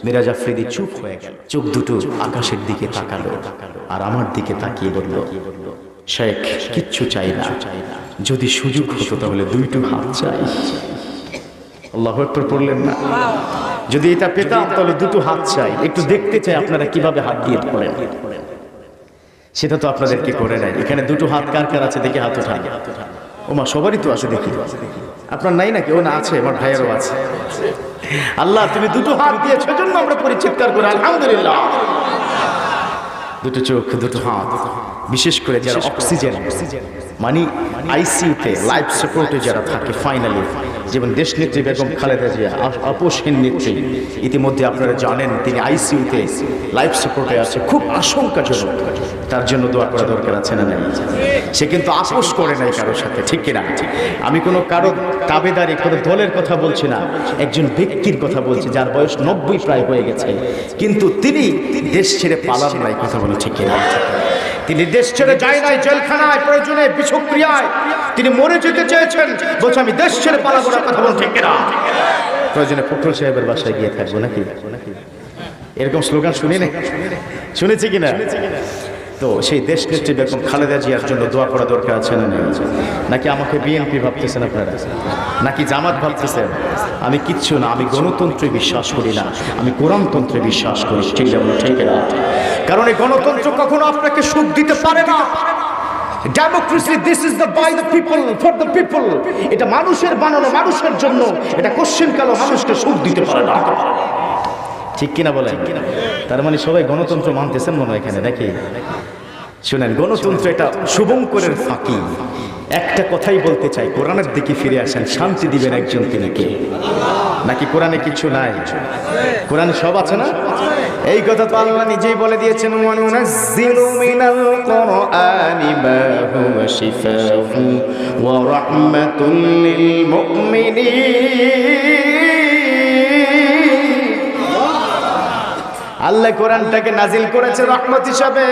মিরাজ আফ্রিদি চুপ হয়ে গেল, চোখ দুটো আকাশের দিকে তাকালো, আর আমার দিকে তাকিয়ে বলল, শেখ কিচ্ছু চাই না, যদি সুযোগ হতো তাহলে 2টো হাত চাই। আল্লাহু আকবার পড়লেন না? যদি এটা পেতাম তাহলে দুটো হাত চাই, একটু দেখতে চাই আপনারা কিভাবে হাত দিয়ে পড়েন। সেটা তো আপনাদেরকে করে নাই। এখানে দুটো হাত কার কার আছে দেখি হাত উঠান। ওমা সবারই তো আছে দেখি, আপনার নাই নাকি? ও না আছে, আমার ভাইয়েরও আছে। আল্লাহ তুমি দুটো হাত দিয়েছো, সেজন্য আমরা পরিচিৎকার করি আলহামদুলিল্লাহ। দুটো চোখ, দুটো হাত, বিশেষ করে যারা অক্সিজেন মানে আইসিইউতে লাইফ সাপোর্টে যারা থাকে, ফাইনালি যেমন দেশনেত্রী বেগম খালেদা জিয়া আপসহীন নেত্রী, ইতিমধ্যে আপনারা জানেন তিনি আইসিইউতে লাইফ সাপোর্টে আছে, খুব আশঙ্কাজনক। তার জন্য দোয়া করা দরকার আছে না নাই? সে কিন্তু আপোষ করে নাই কারোর সাথে, ঠিক কিনা? আমি কোনো কারো তাবেদারি, কোনো দলের কথা বলছি না, একজন ব্যক্তির কথা বলছি যার বয়স 90 প্রায় হয়ে গেছে, কিন্তু তিনি দেশ ছেড়ে পালান নাই, কথা বলে ঠিক কিনা? তিনি দেশ ছেড়ে যায় নাই জেলখানায়, প্রয়োজনে বিষক্রিয়ায় তিনি মরে যেতে চেয়েছেন, বলছে আমি দেশ ছেড়ে পালাবো না, কথা বলে ঠিক কিনা? প্রয়োজনে ফখরুল সাহেবের বাসায় গিয়ে থাকবো নাকি? এরকম স্লোগান শুনি না, শুনেছি কিনা? তো সেই দেশ নেত্রী বেগম খালেদা জিয়ার জন্য দোয়া করা দরকার আছে না নেই? নাকি আমাকে বিএনপি ভাবতেছেন আপনারা, নাকি জামাত ভাবতেছেন? আমি কিচ্ছু না, আমি গণতন্ত্রে বিশ্বাস করি না, আমি কোরআনতন্ত্রে বিশ্বাস করি, ঠিক যেমন ঠিক না? কারণ এই গণতন্ত্র কখনো আপনাকে সুখ দিতে পারে না। Democracy, this is the by the people for the people, এটা মানুষের বানানো, মানুষের জন্য। এটা কোশ্চেন কালো মানুষকে সুখ দিতে পারে না, ঠিক কিনা বলেন? তার মানে সবাই গণতন্ত্র মানতেছেন মনে হয় এখানে, নাকি? শুনেন, গণতন্ত্র এটা শুভঙ্করের ফাঁকি। একটা কথাই বলতে চাই, কোরআনের দিকে ফিরে আসেন, শান্তি দিবেন একজন, তিনি কে? নাকি কোরআনে কিছু নাই? কোরআনে সব আছে না? এই কথা তো আল্লাহ নিজেই বলে দিয়েছেন, ওয়ানুনাজ্জিলু মিনাল কুরআনি মা হুয়া শিফাউন ওয়া রাহমাতুল লিল মুমিনিন। আল্লাহ কোরআনটাকে নাজিল করেছে রহমত হিসাবে।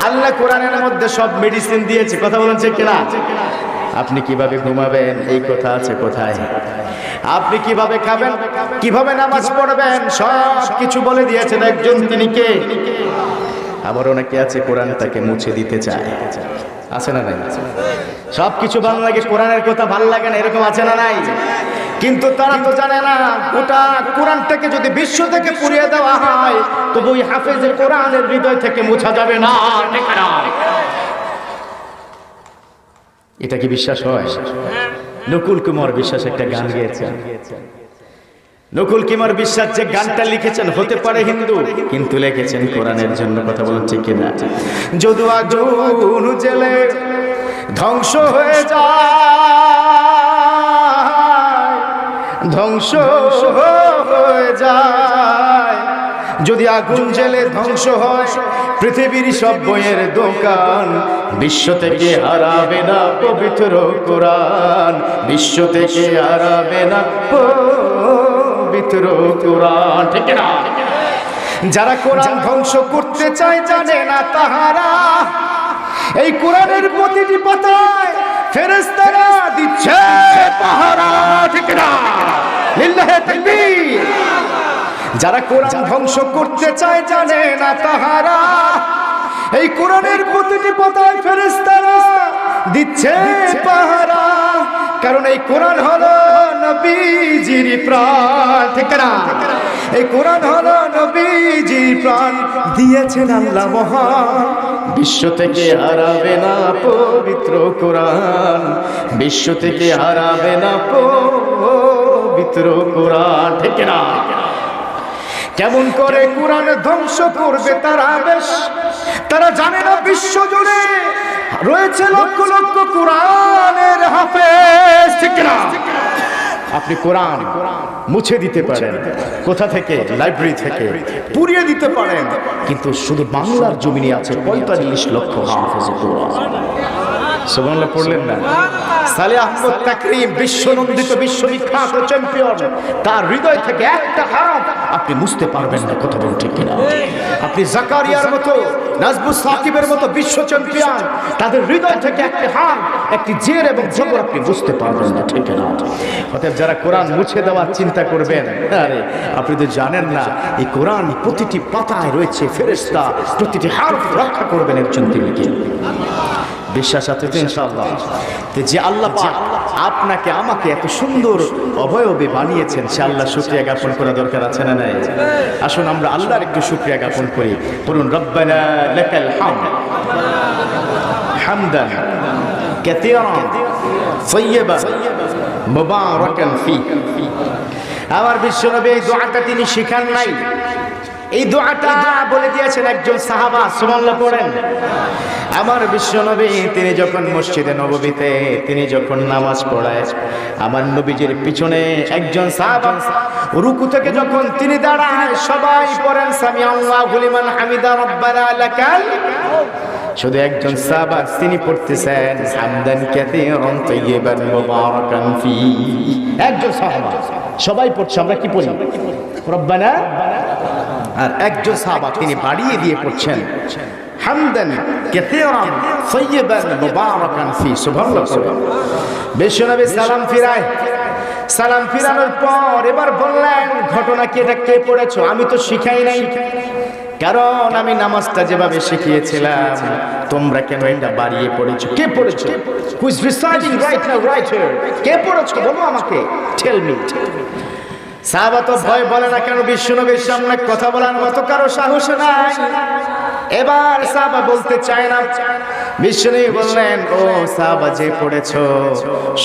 আল্লাহ কোরআনের মধ্যে সব মেডিসিন দিয়েছে, কথা বলেন ঠিক কিনা? আপনি কিভাবে ঘুমাবেন এই কথা আছে কোথায়? আপনি কিভাবে খাবেন, কিভাবে নামাজ পড়বেন, সব কিছু বলে দিয়েছেন একজন, তিনি কে? আবার অনেকে আছে কোরআনটাকে মুছে দিতে চায়, আছে না নাই? সব কিছু ভালো লাগে, কোরআনের কথা ভালো লাগে না, এরকম আছে না নাই? কিন্তু তারা তো জানে না, গোটা কোরআনটাকে যদি বিশ্ব থেকে পুড়িয়ে দেওয়া হয় তবে ওই হাফেজে কোরআনের হৃদয় থেকে মোছা যাবে না। এটা কি বিশ্বাস হয়? নকুল কুমার বিশ্বাস একটা গান গেয়েছেন। নকুল কুমার বিশ্বাস যে গানটা লিখেছেন হতে পারে হিন্দু, কিন্তু লিখেছেন কোরআনের জন্য, কথা বলেন ঠিক কিনা? যদি আগুন জ্বেলে ধ্বংস হয়ে যায়, ধ্বংস হয়ে যায়, যদি আগুন জ্বেলে ধ্বংস হয় পৃথিবীর সব বইয়ের দোকান, বিশ্ব থেকে হারাবে না পবিত্র কোরআন, বিশ্ব থেকে হারাবে না পবিত্র কোরআন, ঠিক না? যারা কোরআন ধ্বংস করতে চায় জানে না তাহারা এই কোরআনের প্রতিটি পাতায় ফেরেশতারা দিচ্ছে পাহারা, ঠিক না? লিল্লাহি তাকবীর। যারা কোরআন ধ্বংস করতে চায় জানে না তাহারা এই কোরআনের প্রতিটি পাতায় ফেরেশতারা দিচ্ছে পাহারা, কারণ এই কোরআন হলো নবীজির প্রাণ, ঠিক না? এই কোরআন হলো নবীজির প্রাণ, দিয়েছেন আল্লাহ মহান, বিশ্ব থেকে হারাবে না পবিত্র কোরআন, বিশ্ব থেকে হারাবে না পবিত্র কোরআন, ঠিক না? কেমন করে কোরআন ধ্বংস করবে তারা? বেশ তারা জানে না বিশ্ব জুড়ে রয়েছে লক্ষ লক্ষ কোরআনের হাফেজ, ঠিক না? আপনি কোরআন মুছে দিতে পারেন, কোথা থেকে? লাইব্রেরি থেকে পুড়িয়ে দিতে পারেন, কিন্তু শুধু বাংলার জমিনে আছে 45 লক্ষ হাফেজ কোরআন। সুবহানাল্লাহ পড়লেন না? সালেহ আহমদ তাকরিম বিশ্বনন্দিত, বিশ্ববিখ্যাত চ্যাম্পিয়ন, তার হৃদয় থেকে একটা হাত আপনি মুছতে পারবেন না, কথা বলুন ঠিক কিনা? আপনি জাকারিয়ার মতো, নাজবুস সাকিবের মতো বিশ্ব চ্যাম্পিয়ন, তাদের হৃদয় থেকে একটা হাত, একটি জের এবং জবর আপনি বুঝতে পারবেন না, ঠিক কিনা? অতএব যারা কোরআন মুছে দেওয়ার চিন্তা করবেন, আরে আপনি তো জানেন না এই কোরআন প্রতিটি পাতায় রয়েছে ফেরেশতা, প্রতিটি হারফ রক্ষা করবেন একজন, তিনি কে? বিশ্বাস আছে তো ইনশাআল্লাহ? যে আল্লাহ পাক আপনাকে আমাকে এত সুন্দর অবয়বে বানিয়েছেন, সে আল্লাহ শুকরিয়া জ্ঞাপন করা দরকার আছে না নাই? আসুন আমরা আল্লাহর একটু শুকরিয়া জ্ঞাপন করি। বলুন রব্বানা লাকাল হামদ হামদান কাসীরান তাইয়্যিবান মুবারাকান ফীহি। আমার বিশ্বনবী এই দোয়াটা তিনি শিখান নাই, এই দোয়াটা বলে দিয়েছেন একজন সাহাবা। সুবহানাল্লাহ পড়েন। আমার বিশ্বনবী তিনি যখন মসজিদে নববীতে তিনি যখন নামাজ পড়ায়, আমার নবীজির পিছনে একজন সাহাবা রুকু থেকে যখন তিনি দাঁড়ায়, সবাই পড়েন সামি আল্লাহু লিমান হামিদা রব্বানা লাকাল। শুধু একজন সাহাবা তিনি পড়তেছেন হামদান কাসীরান তাইয়্যিবান মুবারাকান ফীহি। একজন সাহাবা, সবাই পড়ছে, আমরা কি পড়ি? রব্বানা। আর একজন সাহাবা তিনি বাড়িয়ে দিয়ে পড়ছেন হামদান কাসীরান তাইয়্যিবান মুবারাকান ফীহি। সুবহানাল্লাহ। বিশ্বনবী সালাম ফিরায়, সালাম ফিরানোর পর এবার বললেন ঘটনা কি, এটা কে পড়েছো? আমি তো শিখাই নাই, কারণ আমি নামাজটা যেভাবে শিখিয়েছিলাম তোমরা কেন এটা বাড়িয়ে পড়েছো? কে পড়েছো? Who is reciting right now, right here? কে পড়েছো বলো আমাকে, টেল মি। সাহাবা তো ভয় বলে না, কেন বিশ্বনবীর সামনে কথা বলার মতো কারো সাহস নাই। এবার সাহাবা বলতে চায় না। বিশ্বনবী বললেন, ও সাহাবা যে পড়েছো,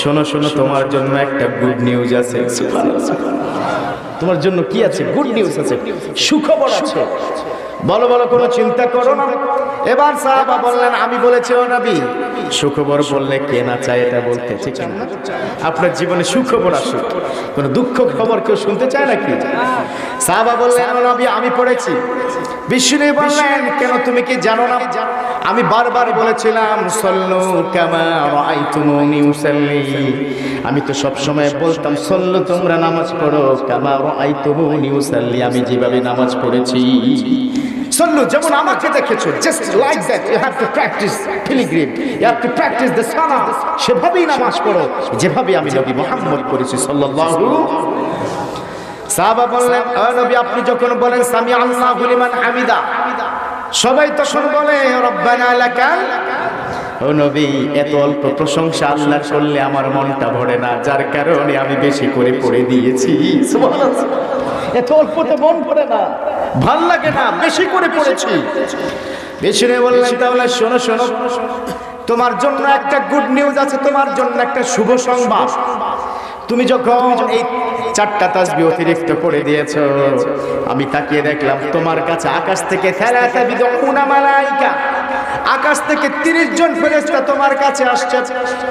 শোনো শোনো, তোমার জন্য একটা গুড নিউজ আছে। তোমার জন্য কি আছে? গুড নিউজ আছে, সুখবর আছে। বলো বলো, কোনো চিন্তা করো না। এবার সাহাবা বললেন, আমি বলেছি ও নবী, সুখবর বললে কে না চায় এটা বলতে, ঠিক না? আপনার জীবনে সুখবর আসুক, কোনো দুঃখ খবর কেউ শুনতে চায় নাকি? সাহাবা বললেন, ও নবী আমি পড়েছি। বিশ্বনবী বললেন, কেন তুমি কি জানো না? আমি বারবার বলেছিলাম সাল্লু কামা রাআইতুমুনি উসাল্লি। আমি তো সব সময় বলতাম সাল্লু, তোমরা নামাজ পড়ো কামা রাআইতুমুনি উসাল্লি, আমি যেভাবে নামাজ পড়েছি। সাল্লু যেমন আমাকে দেখেছো, just like that you have to practice pilgrim, you have to practice the salah. সেভাবেই নামাজ পড়ো যেভাবে আমি নবী মুহাম্মদ করেছি সাল্লাল্লাহু। সাহাবা বললেন, ও নবী আপনি যখন বলেন সামি আল্লাহু লিমান হামিদা, সবাই তখন বলে রব্বানা লাকাল। ও নবী এত অল্প প্রশংসা আল্লাহ করলে আমার মনটা ভরে না, যার কারণে আমি বেশি করে পড়ে দিয়েছি। সুবহানাল্লাহ। এত অল্পতে মন ভরে না, ভাল লাগে না, বেশি করে পড়েছি। বেশি নিয়ে বললেন, তাহলে শোনো শোনো, তোমার জন্য একটা গুড নিউজ আছে, তোমার জন্য একটা শুভ সংবাদ। তুমি যখন এই 4টা তাসবিহ অতিরিক্ত করে দিয়েছো, আমি তাকিয়ে দেখলাম তোমার কাছে আকাশ থেকে সালাতা বিদউনা মালাইকা, আকাশ থেকে 30 জন ফেরেশতা তোমার কাছে আসছে।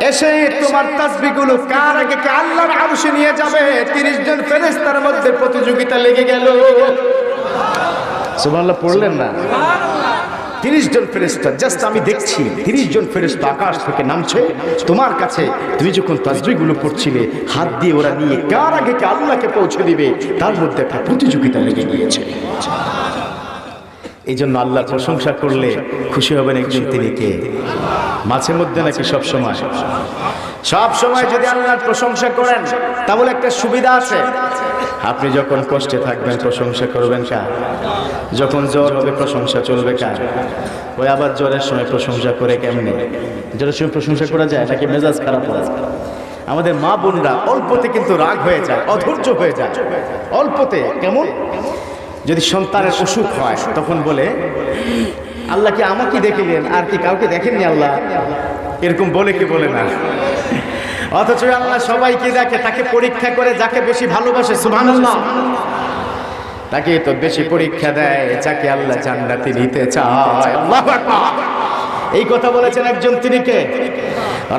এসে তোমার তাসবিহগুলো কার আগে কে আল্লাহর আরশে নিয়ে যাবে। 30 জন ফেরেশতার মধ্যে প্রতিযোগিতা লেগে গেল। সুবহানাল্লাহ পড়লেন না? 30 জন ফেরেশতা, জাস্ট আমি দেখছি 30 জন ফেরেশতা আকাশ থেকে নামছে তোমার কাছে। তুমি যখন তাসবিহগুলো পড়ছিলে, হাত দিয়ে ওরা নিয়ে কার আগে কে আল্লাহকে পৌঁছে দিবে, তার মধ্যে একটা প্রতিযোগিতা লেগে গিয়েছে। এই জন্য আল্লাহর প্রশংসা করলে খুশি হবেন একজন, তিনি কে? মাঝে মধ্যে নাকি সব সময়? সব সময় যদি আল্লাহর প্রশংসা করেন তাহলে একটা সুবিধা আছে। আপনি যখন কষ্টে থাকবেন প্রশংসা করবেন কার? যখন জ্বর হবে প্রশংসা চলবে কার? ওই আবার জ্বরের সময় প্রশংসা করে কেমনে? জ্বরের সময় প্রশংসা করা যায় নাকি মেজাজ খারাপ হয়? আমাদের মা বোনরা অল্পতে কিন্তু রাগ হয়ে যায়, অধৈর্য হয়ে যায় অল্পতে। কেমন? যদি সন্তানের অসুখ হয় তখন বলে, আল্লাহ কি আমাকে দেখলেন আর কি কাউকে দেখেননি আল্লাহ? এরকম বলে কি বলে না? অথচ আল্লাহ সবাইকে দেখে, তাকে পরীক্ষা করে যাকে বেশি ভালোবাসে, সুবহানাল্লাহ, তাকে তো বেশি পরীক্ষা দেয় যাকে আল্লাহ জান্নাতে নিতে চায়। আল্লাহু আকবার। এই কথা বলেছেন একজন, তিনি কে?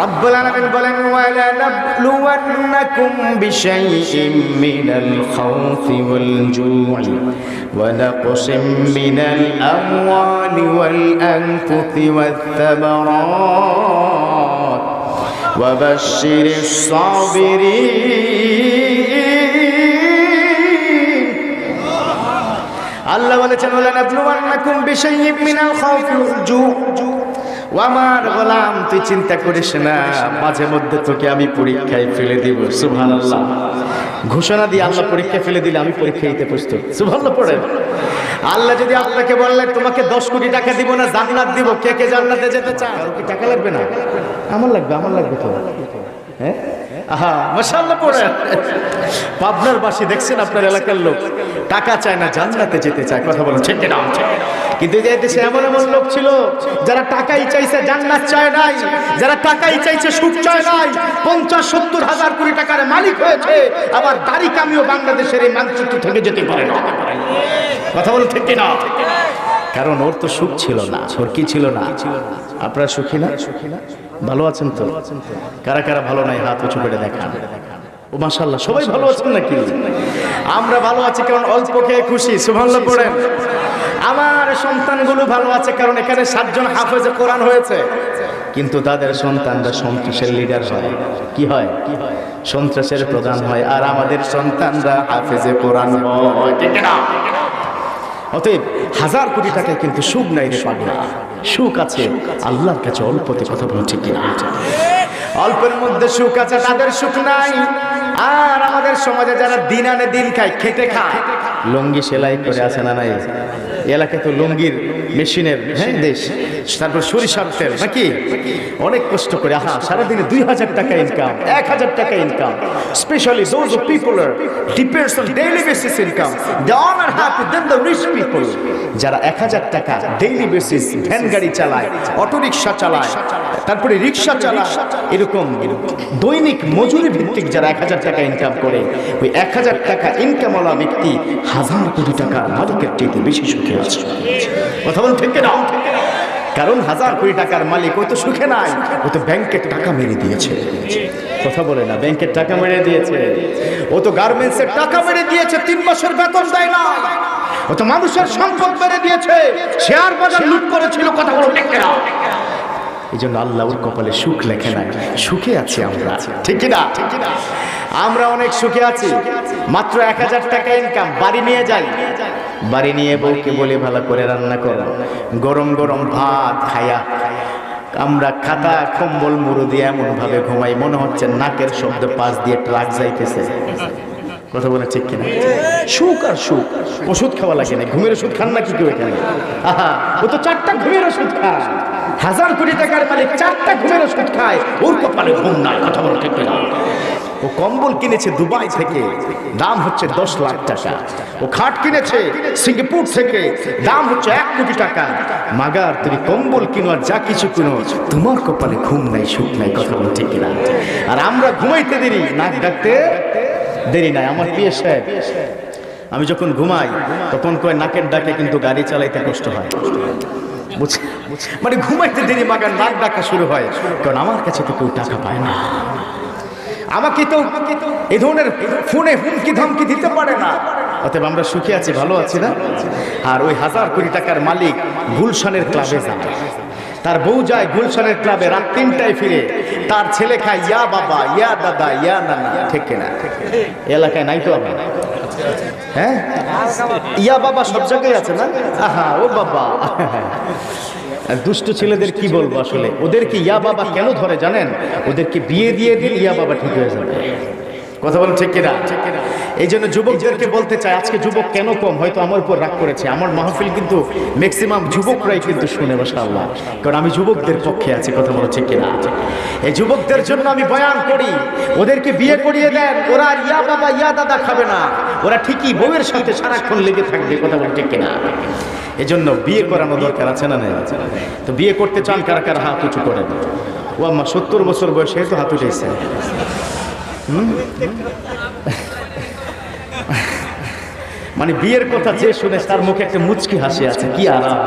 রব্বুল আলামিন বলেন, ওয়ালা নাবলুওয়ান্নাকুম বিশাইইম মিনাল খাউফি ওয়াল জু'i ওয়া নাকসিম মিনাল আমওয়ালি ওয়াল আনফুসি ওয়াত থামারাত ওয়া বাশশিরিস সাবিরিন। আল্লাহ বলেছেন, ওয়ালা নাবলুওয়ান্নাকুম বিশাইইম মিনাল খাউফি ওয়াল জু'i ও আমার গোলাম, তুই চিন্তা করিস না, মাঝে মধ্যে তোকে আমি পরীক্ষায় ফেলে দিব। সুবহানাল্লাহ। ঘোষণা দিয়ে আল্লাহ পরীক্ষা ফেলে দিলে আমি পরীক্ষা দিতে প্রস্তুত। সুবহানাল্লাহ পড়েন। আল্লাহ যদি আপনাকে বললেন তোমাকে 10 কোটি টাকা দিব না জান্নাত দিব, কে কে জান্নাতে যেতে চায়? কারো কি টাকা লাগবে না? আমার লাগবে তো। হ্যাঁ, আহা মাশাআল্লাহ পড়েন। পাবনার বাসী দেখছেন, আপনার এলাকার লোক টাকা চায় না, জান্নাতে যেতে চায়। কথা বলেন ঠিক না? কিন্তু এই দেশে এমন লোক ছিল যারা টাকাই চাইছে, জান্নাত চায় নাই। যারা টাকাই চাইছে, সুখ চায় নাই। 50-70 হাজার কোটি টাকার মালিক হয়েছে, আবার দাড়ি কামিও বাংলাদেশের এই মানচিত্র থেকে যেতে পারে না। কথা বলেন ঠিক না? কারণ ওর তো সুখ ছিল না। ওর কি ছিল না? আপনারা সুখী না? ভালো আছেন তো? কারা কারা ভালো নাই হাত উঁচু করে দেখান। ও মাশাআল্লাহ, সবাই ভালো আছেন নাকি? আমরা ভালো আছি কারণ অল্প খেয়ে খুশি। সুবহানাল্লাহ পড়েন। আমার সন্তানগুলো ভালো আছে কারণ এখানে 7 জন হাফেজে কোরআন হয়েছে, কিন্তু তাদের সন্তানরা সন্ত্রাসের লিডার হয়। কি হয়? সন্ত্রাসের প্রধান হয়। আর আমাদের সন্তানরা হাফেজে কোরআন হয়। ঠিক না? অতএব 1000 কোটি টাকায় কিন্তু সুখ নাই রে পাগলা। সুখ আছে আল্লাহর কাছে অল্পতে। কথা বলুন ঠিক কিনা? অল্পের মধ্যে সুখ আছে, তাদের সুখ নাই। আর আমাদের সমাজে যারা দিন আনে দিন খায়, খেটে খায়, লুঙ্গি সেলাই করে আছে না নাই? এলাকায় তো লুঙ্গির মেশিনের দেশ। তারপর সরিষার তেল নাকি অনেক কষ্ট করে, আহা সারাদিনে 2000 টাকা ইনকাম, 1000 টাকা income. Specially those of people are depends on daily basis income, they are not happy than the rich people. যারা 1000 টাকা ডেইলি বেসিস ভ্যান গাড়ি চালায়, অটো রিকশা চালায়, তারপরে রিকশা চালায়, এরকম দৈনিক মজুরি ভিত্তিক যারা 1000 টাকা ইনকাম করে, ওই 1000 টাকা ইনকামওয়ালা ব্যক্তি 1000 কোটি টাকার মালিকের চাইতে বেশি সুখে আছে। কথা বলুন ঠিক না? কারণ 1000 কোটি টাকার মালিক ও তো সুখে নাই, ও তো ব্যাংকের টাকা মেরে দিয়েছে। কথা বলে না? ব্যাংকের টাকা মেরে দিয়েছে। ও তো গার্মেন্টসের টাকা মেরে দিয়েছে, 3 মাসের বেতন দেয় না। ও তো মানুষের সম্পদ মেরে দিয়েছে, শেয়ার বাজার লুট করেছিল। কথা বলুন ঠিক না? এই জন্য আল্লাহ ওর কপালে সুখ লেখে নাই। সুখে আছি আমরা, ঠিক না? আমরা অনেক সুখে আছি। মাত্র 1000 টাকা ইনকাম, বাড়ি নিয়ে যাই, বাড়ি নিয়ে বউকে বলে ভালো করে রান্না করো, গরম গরম ভাত খায়া আমরা খাতা কম্বল মুড়ো দিয়ে এমন ভাবে ঘুমাই মনে হচ্ছে নাকের শব্দ পাশ দিয়ে ট্রাক যাইতেছে। কথা বলে ঠিক কিনা? সুখ আর সুখ। ওষুধ খাওয়া লাগে না। ঘুমের ওষুধ খান নাকি কেউ এখানে? আহা, ও তো 4টা ঘুমের ওষুধ খায়। 1000 কোটি টাকার মালিক 4টা ঘুমের ওষুধ খায়, ওর কপালে ঘুম নাই। কথা বলে ঠিক কিনা? ও কম্বল কিনেছে দুবাই থেকে, দাম হচ্ছে 10 লাখ টাকা। ও খাট কিনেছে সিঙ্গাপুর থেকে, দাম হচ্ছে 1 কোটি টাকা। মাগার তুমি কম্বল কিনো আর যা কিছু কিনো, তোমার কপালে ঘুম নাই, সুখ নাই। কথা বলে ঠিক কিনা? আর আমরা ঘুমাইতে দেরি, নাক ডাকতে দেরি নাই। আমার প্রিয় সাহেব, আমি যখন ঘুমাই তখন কয় নাকের ডাকে কিন্তু গাড়ি চালাইতে কষ্ট হয়। মানে ঘুমাইতে দেরি, মাগার নাক ডাকা শুরু হয়, কারণ আমার কাছে তো কেউ টাকা পায় না। আমাকে তো এই ধরনের ফোনে হুমকি ধমকি দিতে পারে না। অতএব আমরা সুখে আছি, ভালো আছি না? আর ওই 1000 কোটি টাকার মালিক গুলশানের ক্লাবে যায়, তার বউ যায় গুলশানের ক্লাবে, রাত 3টায় ফিরে, তার ছেলে খায় ইয়া বাবা, ইয়া দাদা, ইয়া নানা। ঠিক না? এলাকায় নাই তো? হ্যাঁ, ইয়া বাবা সব জায়গায় আছে না? আহা, ও বাবা। দুষ্ট ছেলেদের কি বলবো আসলে, ওদেরকে ইয়া বাবা কেন ধরে জানেন? ওদেরকে বিয়ে দিয়ে দিন, ইয়া বাবা ঠিক হয়ে যাবে। কথা বলেন ঠিক কিনা? এই জন্য যুবকদেরকে বলতে চাই, আজকে যুবক কেন কম? হয়তো আমার উপর রাগ করেছে। আমার মাহফিল কিন্তু ম্যাক্সিমাম যুবকরাই কিন্তু শুনে, মাশাআল্লাহ, কারণ আমি যুবকদের পক্ষে আছি। কথা বলো ঠিক কিনা? এই যুবকদের জন্য আমি বয়ান করি, ওদেরকে বিয়ে করিয়ে দেন, ওরা আর ইয়া বাবা ইয়া দাদা খাবে না, ওরা ঠিকই বউয়ের সাথে সারাক্ষণ লেগে থাকবে। কথা বলো ঠিক কিনা? এজন্য বিয়ে করানো দরকার আছে না? নাই? তো বিয়ে করতে চান কারা কারা হাত উঁচু করেন? ও আম্মা 70 বছর বয়সে তো হাত উঠেছে। মানে বিয়ের কথা যে শুনে তার মুখে একটা মুচকি হাসি আছে, কি আরাম।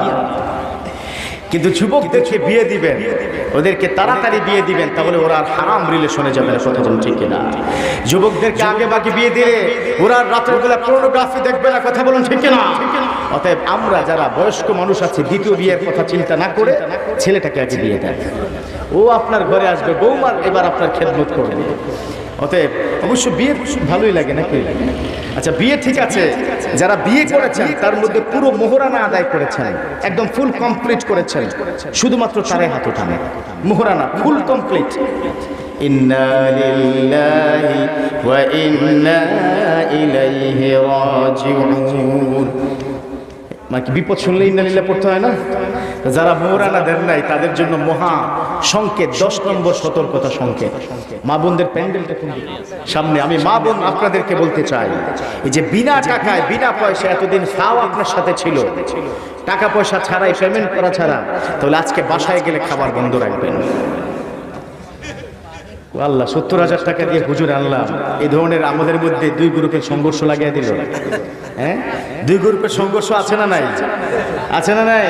কিন্তু যুবকদেরকে বিয়ে দিবেন, ওদেরকে তাড়াতাড়ি বিয়ে দিবেন, তাহলে ওরা আর হারাম রিলেশনে যাবে না। কথা বলুন ঠিক কিনা? যুবকদেরকে আগে বাকি বিয়ে দিলে ওরা রাতের বেলা পর্নোগ্রাফি দেখবে না। কথা বলুন ঠিক কিনা? অতএব আমরা যারা বয়স্ক মানুষ আছি, দ্বিতীয় বিয়ের কথা চিন্তা না করে ছেলেটাকে আগে বিয়ে দেন। ও আপনার ঘরে আসবে, বৌমার এবার আপনার খেদমত করবে। অতএব অবশ্য বিয়ে ভালোই লাগে নাকি? আচ্ছা, বিয়ে ঠিক আছে, যারা বিয়ে করেছেন তার মধ্যে পুরো মোহরানা আদায় করেছেন, একদম ফুল কমপ্লিট করেছেন, শুধুমাত্র তারাই হাত ওঠানে। মোহরানা ফুল কমপ্লিট। ইন্না লিল্লাহি ওয়া ইন্না ইলাইহি রাজিউন। মানে বিপদ শুনলে ইন্না লিল্লাহ পড়তে হয় না? যারা মোহরানা দেন নাই তাদের জন্য মহা সংকেত, 10 নম্বর সতর্কতা সংকেত। মা বোনদের প্যান্ডেলটা সামনে, আমি মা বোন আপনাদেরকে বলতে চাই, এই যে বিনা টাকায় বিনা পয়সা এতদিন ফাও আপনার সাথে ছিল, টাকা পয়সা ছাড়াই পেমেন্ট করা ছাড়া, তাহলে আজকে বাসায় গেলে খাবার বন্ধ রাখবেন। আল্লাহ 70,000 টাকা দিয়ে হুজুর আনলাম, এই ধরনের আমাদের মধ্যে 2 গ্রুপের সংঘর্ষ লাগিয়ে দিল। হ্যাঁ, 2 গ্রুপের সংঘর্ষ আছে না নাই? আছে না নাই?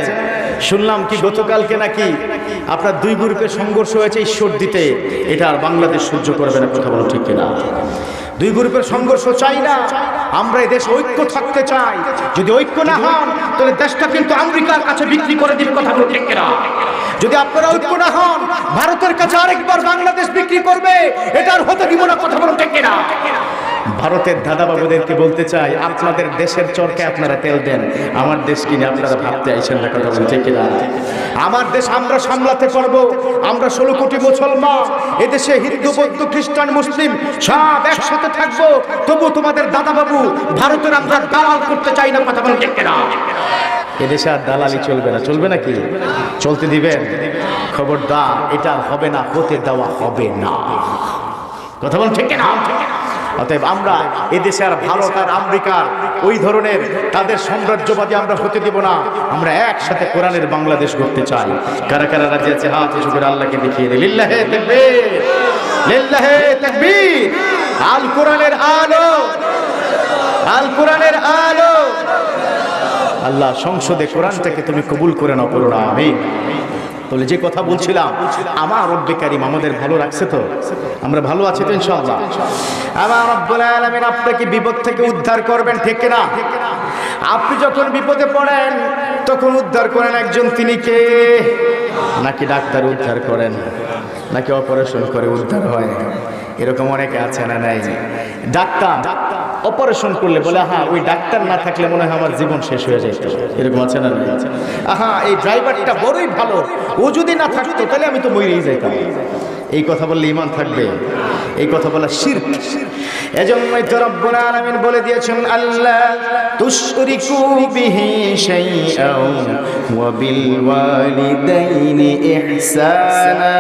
শুনলাম কি গতকালকে নাকি আপনার 2 গ্রুপের সংঘর্ষ হয়েছে ঈশ্বর দিতে। এটা আর বাংলাদেশ সহ্য করবে না, কথা বলো ঠিক কিনা? 2 গ্রুপের সংঘর্ষ চাই না আমরা, এই দেশ ঐক্য থাকতে চাই। যদি ঐক্য না হন তাহলে দেশটা কিন্তু আমেরিকার কাছে বিক্রি করে দিবে, কথা বলো ঠিক কিনা? যদি আপনারা ঐক্য না হন ভারতের কাছে আরেকবার বাংলাদেশ বিক্রি করবে, এটা আর হতে দিব না, কথা বলো ঠিক কিনা? ভারতের দাদাবাবুদেরকে বলতে চাই, আপনাদের দেশের চরকে আপনারা তেল দেন, আমার দেশ কিনে আপনারা ভাবতে আইছেন না, কথা বলতে কিনা? আমার দেশ আমরা সামলাতে পারবো। আমরা 16 কোটি মুসলমান, এদেশে হিন্দু বৌদ্ধ খ্রিস্টান মুসলিম সব একসাথে থাকবো, তবু তোমাদের দাদাবাবু ভারতের আমরা দালাল করতে চাই না, কথা বলতে কিনা? এদেশে আর দালালি চলবে না। চলবে নাকি? চলতে দিবেন? খবরদার, এটা হবে না, হতে দেওয়া হবে না, কথা বলতে ঠিক কিনা? অতএব আমরা এদেশে আর ভারত আর আমেরিকার ওই ধরনের তাদের সাম্রাজ্যবাদী আমরা হতে দেব না। আমরা একসাথে কোরআনের বাংলাদেশ করতে চাই। কারা কারা রাজি আছে হাত উঁচু করে আল্লাহকে দেখিয়ে দিই। লিল্লাহে তাকবীর, লিল্লাহে তাকবীর। আল কোরআনের আলো, আল কোরআনের আলো। আল্লাহ সংসদে কোরআনটাকে তুমি কবুল করে নাও, পড়ো না আমিন। তাহলে যে কথা বলছিলাম, আমার রব্বে কারীম আমাদের ভালো রাখছে তো? আমরা ভালো আছি তো ইনশাআল্লাহ? আমার রব্বুল আলামিন আপনাকে বিপদ থেকে উদ্ধার করবেন, ঠিক না? আপনি যখন বিপদে পড়েন তখন উদ্ধার করেন একজন, তিনি কে? নাকি ডাক্তার উদ্ধার করেন, নাকি অপারেশন করে উদ্ধার হয়? এরকম অনেকে আছে না নাই? ডাক্তার অপারেশন করলে বলে হ্যাঁ, ওই ডাক্তার না থাকলে মনে হয় আমার জীবন শেষ হয়ে যেত, এরকম আছে না? আহা, এই ড্রাইভারটা বড়ই ভালো, ও যদি না থাকতো তাহলে আমি তো মরেই যাইতাম। এই কথা বললে ঈমান থাকবে? এই কথা বলা শিরক। এজন্যই তো রব্বুল আলামিন বলে দিয়েছেন, আল্লাহ তুশরিকু বিহি শাইআন ওয়া বিল ওয়ালিদাইনি ইহসানা।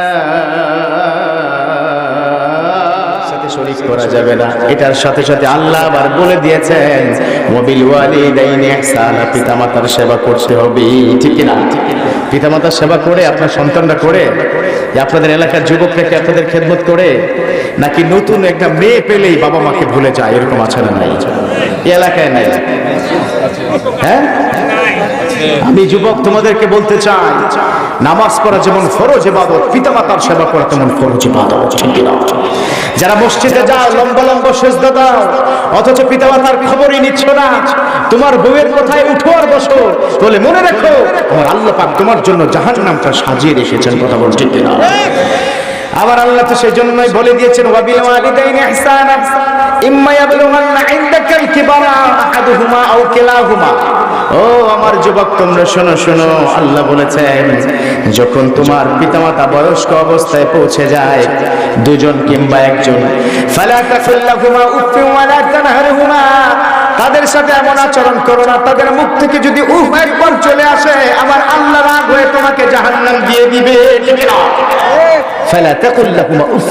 শরীক করা যাবে না। এটার সাথে সাথে আল্লাহ আবার বলে দিয়েছেন ওয়া বিল ওয়ালিদাইনি ইহসানা, পিতামাতার সেবা করতে হবে, ঠিক কি না? পিতামাতার সেবা করে আপনার সন্তানরা করে, আপনাদের এলাকার যুবকরা আপনাদের খেদমত করে, নাকি নতুন একটা মেয়ে পেলেই বাবা মাকে ভুলে যায়, এরকম আছে না নাই? এই এলাকায় নাই? হ্যাঁ, আমি যুবক তোমাদেরকে বলতে চাই, নামাজ পড়া যেমন ফরজ ইবাদত, পিতামাতার সেবা করা তেমন ফরজ ইবাদত, ঠিক কি না? যারা মসজিদে যাও লম্বা লম্বা সেজদা দাও, অথচ পিতামাতার খবরই নিচ্ছ না, তোমার বউয়ের কথায় উঠো আর বসো, বলে মনে রাখো আমার আল্লাহ পাক তোমার জন্য জাহান্নামটা সাজিয়ে রেখেছেন, কথা বল ঠিক না? আবার আল্লাহ তো সেজন্যই বলে দিয়েছেন ওয়া বিল ওয়ালিদাইনি ইহসানা ইম্মা ইয়াবলুগান্না ইনদাকাল কিবারা আহাদুহুমা আও কিলাহুমা। ও আমার যুবক তোমরা শোনো শোনো, আল্লাহ বলেছেন যখন তোমার পিতামাতা বয়স্ক অবস্থায় পৌঁছে যায়, দুজন কিংবা একজন, ফালা তাকুল্লাহুমা উফফিন ওয়ালা তানহারহুমা, তাদের সাথে এমন আচরণ করো না, তাদের মুখ থেকে যদি উফ একবার চলে আসে আমার আল্লাহ রাগ হয়ে তোমাকে জাহান্নাম দিয়ে দিবে, ঠিক না? ফালা তাকুল্লাহুমা উফ।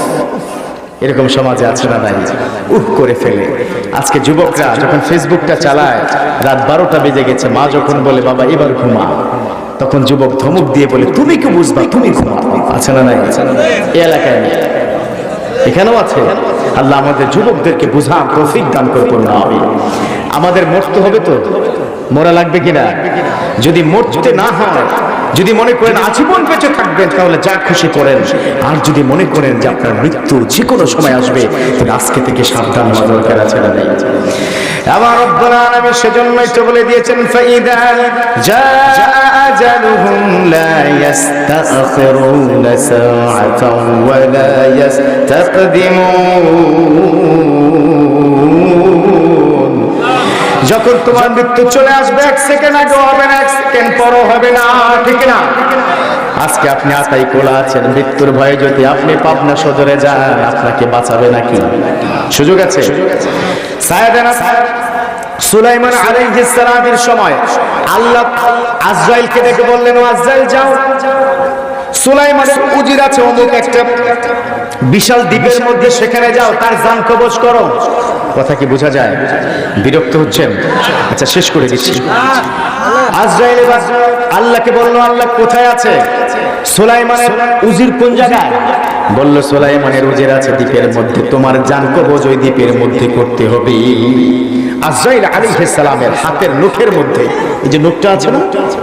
এরকম সমাজে আছে না নাই? উফ করে ফেলে। আজকে যুবকরা যখন ফেসবুকটা চালায়, রাত 12টা বেজে গেছে, মা যখন বলে বাবা এবার ঘুমা, তখন যুবক ধমক দিয়ে বলে তুমি কি বুঝবা, তুমি ঘুমা। আছে না নাই? এই এলাকায় নেই, এখানেও আছে। আল্লাহ আমাদের যুবকদেরকে বুঝান, তৌফিক দান করুন। আমি আমাদের মরতে হবে তো, মরা লাগবে কিনা? যদি মরতে না হয়, যদি মনে করেন আজীবন বেঁচে থাকবেন, তাহলে যা খুশি করেন। আর যদি মনে করেন যে আপনার মৃত্যু যে কোনো সময় আসবে, তাহলে আজকে থেকে সাবধান হওয়া দরকার আছে না নাই? আমার রব্বুল আলামিন সেজন্যই তো বলে দিয়েছেন ফাইদা জাআ আজালুহুম লা ইস্তাখিরুনা সাআতান ওয়া লা ইস্তাকদিমুন। যখন তোমার মৃত্যু চলে আসবে, 1 সেকেন্ড আগেও হবে না, 1 সেকেন্ড পরও হবে না, ঠিক না? আজকে আপনি আতাই কোলা আছেন, মৃত্যুর ভয়ে যদি আপনি পাবনা সদরে যান, আপনাকে বাঁচাবে নাকি? সুযোগ আছে? সাইয়েদনা সুলাইমান আলাইহিস সালামের সময় আল্লাহ আজরাইলকে ডেকে বললেন, ও আজরাইল যাও, সুলাইমানের উজির আছে অমুক একটা বিশাল দ্বীপের মধ্যে, সেখানে যাও, তার জান কবজ করো। কথা কি বোঝা যায়? বিরক্ত হচ্ছেন? আচ্ছা শেষ করে দিচ্ছি। আজরাইল এবার আল্লাহকে বললো, আল্লাহ কোথায় আছে? সুলাইমানের উজির কোন জায়গায়? বলল, সুলাইমানের উজির আছে দ্বীপের মধ্যে, তোমার জান কবজ ওই দ্বীপের মধ্যে করতে হবে। আজরাইল আলাইহিস সালামের হাতের নখের মধ্যে, এই যে নখটা আছে না,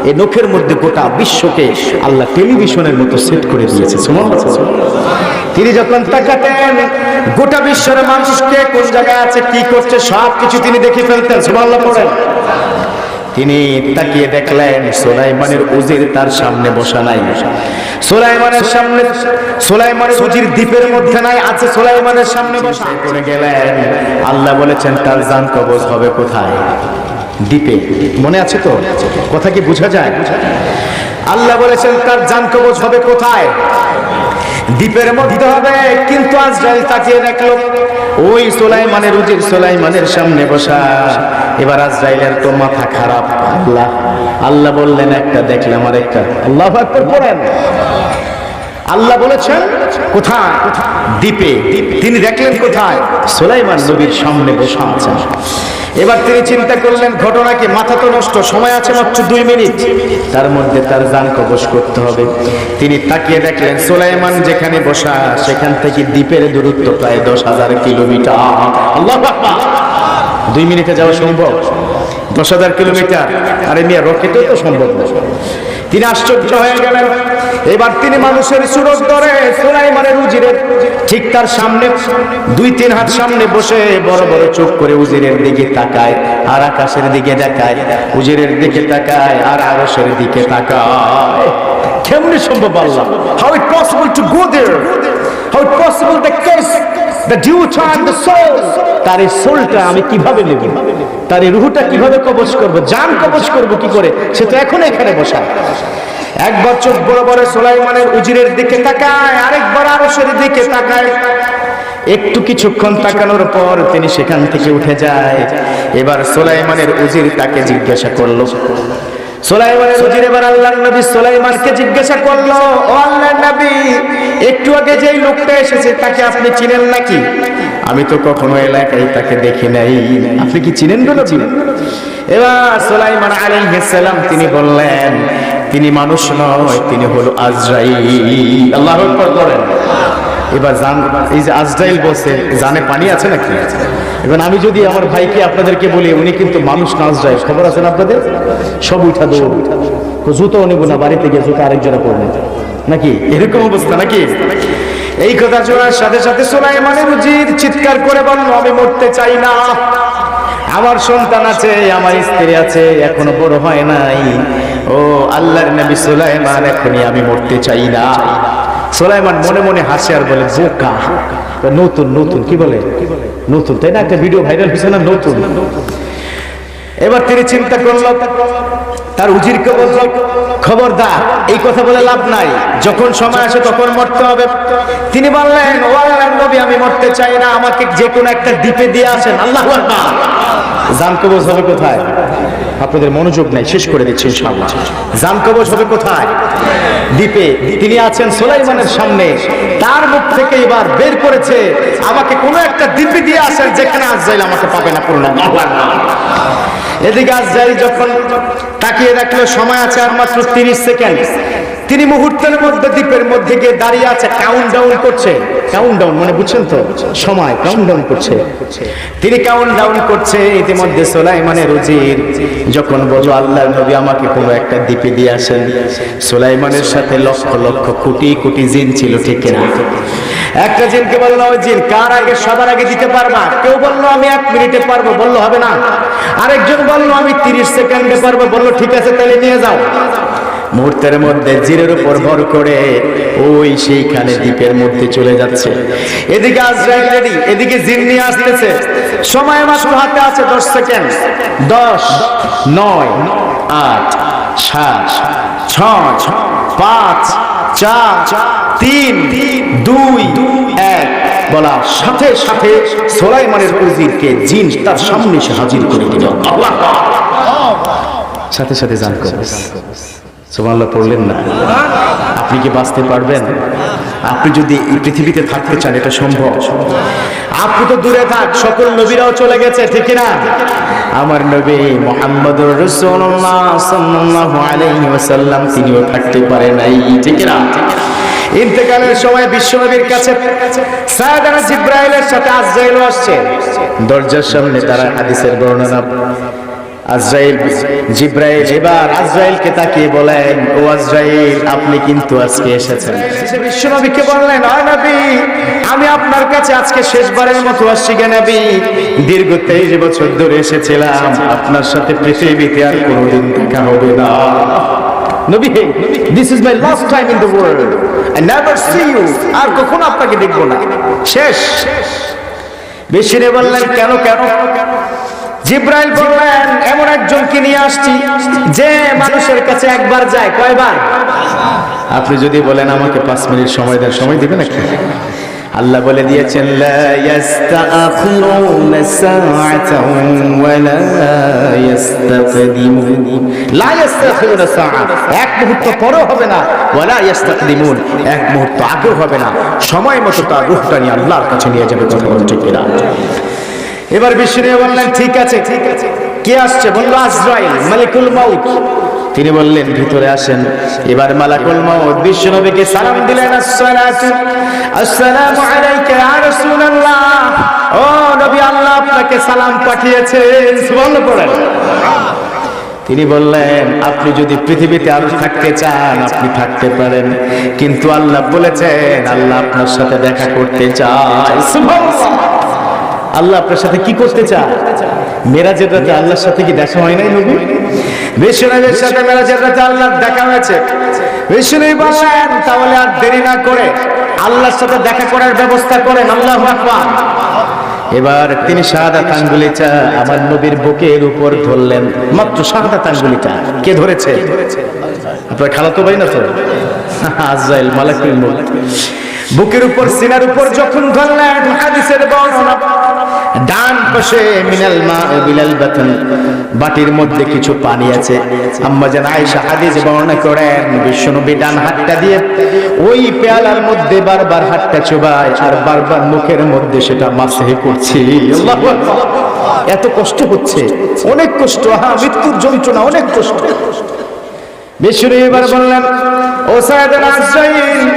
এই নখের মধ্যে গোটা বিশ্বকে আল্লাহ টেলিভিশনের মতো সেট করে দিয়েছে। সুবহানাল্লাহ। তিনি যখন তাকাতেন, গোটা বিশ্বের মানুষকে কোন জায়গায় আছে, কি করছে, সব কিছু তিনি দেখে ফেলতেন। সুবহানাল্লাহ পড়েন। তিনি তাকিয়ে দেখলেন সুলাইমানের উজির তার সামনে বসা নাই, সুলাইমানের সামনে, সুলাইমানের উজির দ্বীপের মধ্যে নাই, আছে সুলাইমানের সামনে বসা। করে গেলেন, আল্লাহ বলেছেন তার জান কবজ হবে কোথায়? দ্বীপে। মনে আছে তো? কথা কি বোঝা যায়? আল্লাহ বলেছেন তার জান কবজ হবে কোথায়? দ্বীপের মধ্যে হবে। কিন্তু আজরাইল তাকিয়ে দেখলো ওই সুলাইমানের উজির সুলাইমানের সামনে বসা। এবার আজরাইলের তো মাথা খারাপ। আল্লাহ বললেন একটা দেখলাম আর একটা। আল্লাহু আকবার পড়েন। আল্লাহ বলেছেন কোথায়? দ্বীপে। তিনি দেখলেন কোথায়? সুলাইমান নবীর সামনে বসা আছেন। এবার তিনি চিন্তা করলেন ঘটনা কি, মাথা তো নষ্ট, সময় আছে মাত্র 2 মিনিট, তার মধ্যে তার জান কবজ করতে হবে। তিনি তাকিয়ে দেখলেন সুলাইমান যেখানে বসা সেখান থেকে দ্বীপের দূরত্ব প্রায় 10,000 কিলোমিটার। আল্লাহু আকবার। 2 মিনিটে যাওয়া সম্ভব? 10,000 কিলোমিটার? আরে মিয়া, রকেটও তো সম্ভব না। তিনি আশ্চর্য হয়ে গেলেন। এবার তিনি মানুষের সুরত ধরে সুলাইমানের উজিরের ঠিক তার সামনে 2-3 হাত সামনে বসে বড় বড় চোখ করে উজিরের দিকে তাকায়, আর আকাশের দিকে তাকায়, উজিরের দিকে তাকায়, আর আরশের দিকে তাকায়। কেমনে সম্ভব আল্লাহ? How it possible to go there? How it possible the case, the due time, the soul? তার এই সোলটা আমি কিভাবে নেব? তার এই রুহটা কিভাবে কবজ করব? জান কবজ করব কি করে? সে তো এখন এখানে বসা। একবার চোখ বড় বড় সুলাইমানের উজিরের দিকে তাকায়, আরেকবার আরশের দিকে তাকায়। একটু কিছুক্ষণ তাকানোর পর তিনি সেখান থেকে উঠে যায়। এবার সুলাইমানের উজির তাকে জিজ্ঞাসা করলো, সুলাইমানের উজির এবার আল্লাহর নবী সুলাইমানকে জিজ্ঞাসা করলো, ও আল্লাহর নবী, একটু আগে যেই লোকটা এসেছে তাকে আপনি চিনেন নাকি? আমি তো কখনো এলাকায় তাকে দেখি নাই, আপনি কি চিনেন? চিনেন। এবার সুলাইমান আলাইহিস সালাম তিনি বললেন, তিনি মানুষ নয়, তিনি হলো আজরাইল। আল্লাহু আকবার বলেন। এবার জান, এই যে আজরাইল বলছে, জানে পানি আছে নাকি? এখন আমি যদি আমার ভাইকে আপনাদেরকে বলি উনি কিন্তু মানুষ না আজরাইল, খবর আছে না আপনাদের? সব উঠা দৌড়, জুতো নিব না, বাড়িতে গিয়ে জুতো আরেকজনে পড়বে নাকি, এরকম অবস্থা নাকি? এই কথা শোনার সাথে সাথে সুলাইমানের উজির চিৎকার করে বলল, আমি মরতে চাই না, আমার সন্তান আছে, আমার স্ত্রী আছে, এখনো বড় হয় নাই। ও আল্লাহর নবী সুলাইমান, এখনই আমি মরতে চাই না। সুলাইমান মনে মনে হাসে আর বলে, বোকা, নতুন নতুন কি বলে, নতুন, তাই না? একটা ভিডিও ভাইরাল হয়েছে না, নতুন। এবার তিনি চিন্তা করল, তার উজিরকে বলল, খবরদার এই কথা বলে লাভ নাই, যখন সময় আসে তখন মরতে হবে। তিনি বললেন, ও আল্লাহর নবী, আমি মরতে চাই না, আমাকে যে কোনো একটা দ্বীপে দিয়ে আসেন। আল্লাহু আকবার। জান কবজ হবে কোথায়? আপনাদের মনোযোগ নাই, শেষ করে দিচ্ছি ইনশাআল্লাহ। জান কবজ হবে কোথায়? দ্বীপে। তিনি আছেন সুলাইমানের সামনে, তার মুখ থেকে এবার বের করেছে, আমাকে কোনো একটা দ্বীপে দিয়ে আসেন যেখানে আজরাইল আমাকে পাবে না। পুরো এদিকে আজরাইল যখন তাকিয়ে দেখলো সময় আছে আর মাত্র 30 সেকেন্ড, তিনি মুহূর্তের মধ্যে দ্বীপের মধ্যে গিয়ে দাঁড়িয়ে আছে, কাউন্টডাউন করছে। কাউন্টডাউন মানে বুঝছেন তো, সময় কাউন্টডাউন করছে। তিনি কাউন্টডাউন করছে। ইতিমধ্যে সুলাইমানের উজির যখন বলল, আল্লাহর নবী, আমাকে কোনো একটা দ্বীপে দিয়ে আসেন। সুলাইমানের সাথে লক্ষ লক্ষ কোটি কোটি জিন ছিল, ঠিক কিনা? একটা জিনকে বলল, ওই জিন কার আগে, সবার আগে দিতে পারবা? কেউ বললো আমি 1 মিনিটে পারবো, বললো হবে না। আরেকজন বললো আমি 30 সেকেন্ডে পারবো, বললো ঠিক আছে তাহলে নিয়ে যাও। মুহূর্তের মধ্যে জিনের উপর ভর করে ওই সেইখানে দ্বীপের মধ্যে চলে যাচ্ছে। এদিকে আজরাইল রেডি, এদিকে জিন নিয়ে আসতেছে। সময় মাত্র হাতে আছে 10 সেকেন্ড। 10, 9, 8, 7, 6, 5, 4, 3, 2, 1 বলা সাথে সাথে সুলাইমানের উজিরকে জিন তার সামনে এসে হাজির করে দিল। আল্লাহ সাথে সাথে জান করে সুবহানাল্লাহ পড়লেন না? আপনি কি বাঁচতে পারবেন? আপনি যদি এই পৃথিবীতে থাকতে চান এটা সম্ভব। আপনি তো দূরে থাক, সকল নবীরাও চলে গেছে, ঠিক না? আমার নবী মুহাম্মদুর রাসূলুল্লাহ সাল্লাল্লাহু আলাইহি ওয়াসাল্লাম তিনিও থাকতে পারে নাই, ঠিক না? ইন্তেকালের সময় বিশ্বনবীর কাছে সাইয়েদনা জিবরাইলের সাথে আজরাইল আসছে। দরজার সামনে তারা হাদিসের বর্ণনা আজরাইল জিবরাইল এবার আজরাইলকে তাকিয়ে বলেন, ও আজরাইল আপনি কিন্তু আজকে এসেছেন। বিশ্বনবীকে বললেন, ও নবী আমি আপনার কাছে আজকে শেষবারের মতো আসছি গে নবী। দীর্ঘ 23 বছর ধরে এসেছিলাম, আপনার সাথে পৃথিবীতে আর কোনোদিন দেখা হবে না। নবী this is my last time in the world, I never see you, আর কখনো আপনাকে দেখব না, শেষ। বিশ্বনবী বললেন, কেন কেন? জিবরাইল বললেন, এমন একজনকে নিয়ে আসছি যে মানুষের কাছে একবার যায়, কয়বার? আপনি যদি বলেন আমাকে 5 মিনিট সময় দেন, সময় দিবেন নাকি? আল্লাহ বলে দিয়েছেন, লা ইস্তাখিরুনা সাআতান ওয়া লা ইস্তাকদিমুন। লা ইস্তাখিরুনা সাআ, এক মুহূর্ত পরেও হবে না, ওয়া লা ইস্তাকদিমুন, এক মুহূর্ত আগেও হবে না। সময় মতো তার রূহটা নিয়ে আল্লাহর কাছে নিয়ে যাবে, কথা বলতে ঠিক না? এবার বিশ্বনবী বললেন, ঠিক আছে, কে আসছে? বলল আজরাইল, মালিকুল মাউত। তিনি বললেন, ভিতরে আসেন। এবার মালাকুল মাউত বিশ্বনবীকে সালাম দিলেন, আসসালামু আলাইকা ইয়া রাসূলুল্লাহ, ও নবী আল্লাহ আপনাকে সালাম পাঠিয়েছেন। সুবহানাল্লাহ পড়েন। তিনি বললেন, আপনি যদি পৃথিবীতে আরো থাকতে চান আপনি থাকতে পারেন, কিন্তু আল্লাহ বলেছেন আল্লাহ আপনার সাথে দেখা করতে চায়। সুবহানাল্লাহ। আল্লাহ আপনার সাথে কি করতে চায়? মেরাজের রাতে আল্লাহর সাথে কি দেখা হয় নাই নবী? বিশ্বনবীর সাথে মেরাজের রাতে আল্লাহর দেখা হয়েছে। বিশ্বনবী বললেন, তাহলে আর দেরি না করে আল্লাহর সাথে দেখা করার ব্যবস্থা করেন। আল্লাহু আকবার। এবার তিনি শাহাদাত আঙ্গুলিটা আমার নবীর বুকের উপর ধরলেন, মাত্র শাহাদাত আঙ্গুলিটা। কে ধরেছে? আপনার খালাতো ভাই না তো? আজরাইল, মালাকুল মউত। বুকের উপর সিনার উপর যখন ধরলেন, হাদিসের বর্ণনা ডান পাশে মিনাল মা বিলাল বাতন, বাটির মধ্যে কিছু পানি আছে। আম্মা জান আয়েশা হাদিস বর্ণনা করেন, বিশ্বনবী ডান হাতটা দিয়ে ওই পেয়ালার মধ্যে বারবার হাতটা চুবায় আর বারবার মুখের মধ্যে সেটা মাসহে করছে। আল্লাহু আকবার। এত কষ্ট হচ্ছে, অনেক কষ্ট, মৃত্যুর যন্ত্রণা, অনেক কষ্ট। বিশ্বনবী এবার বললেন, ও সাইয়েদনা আজরাইল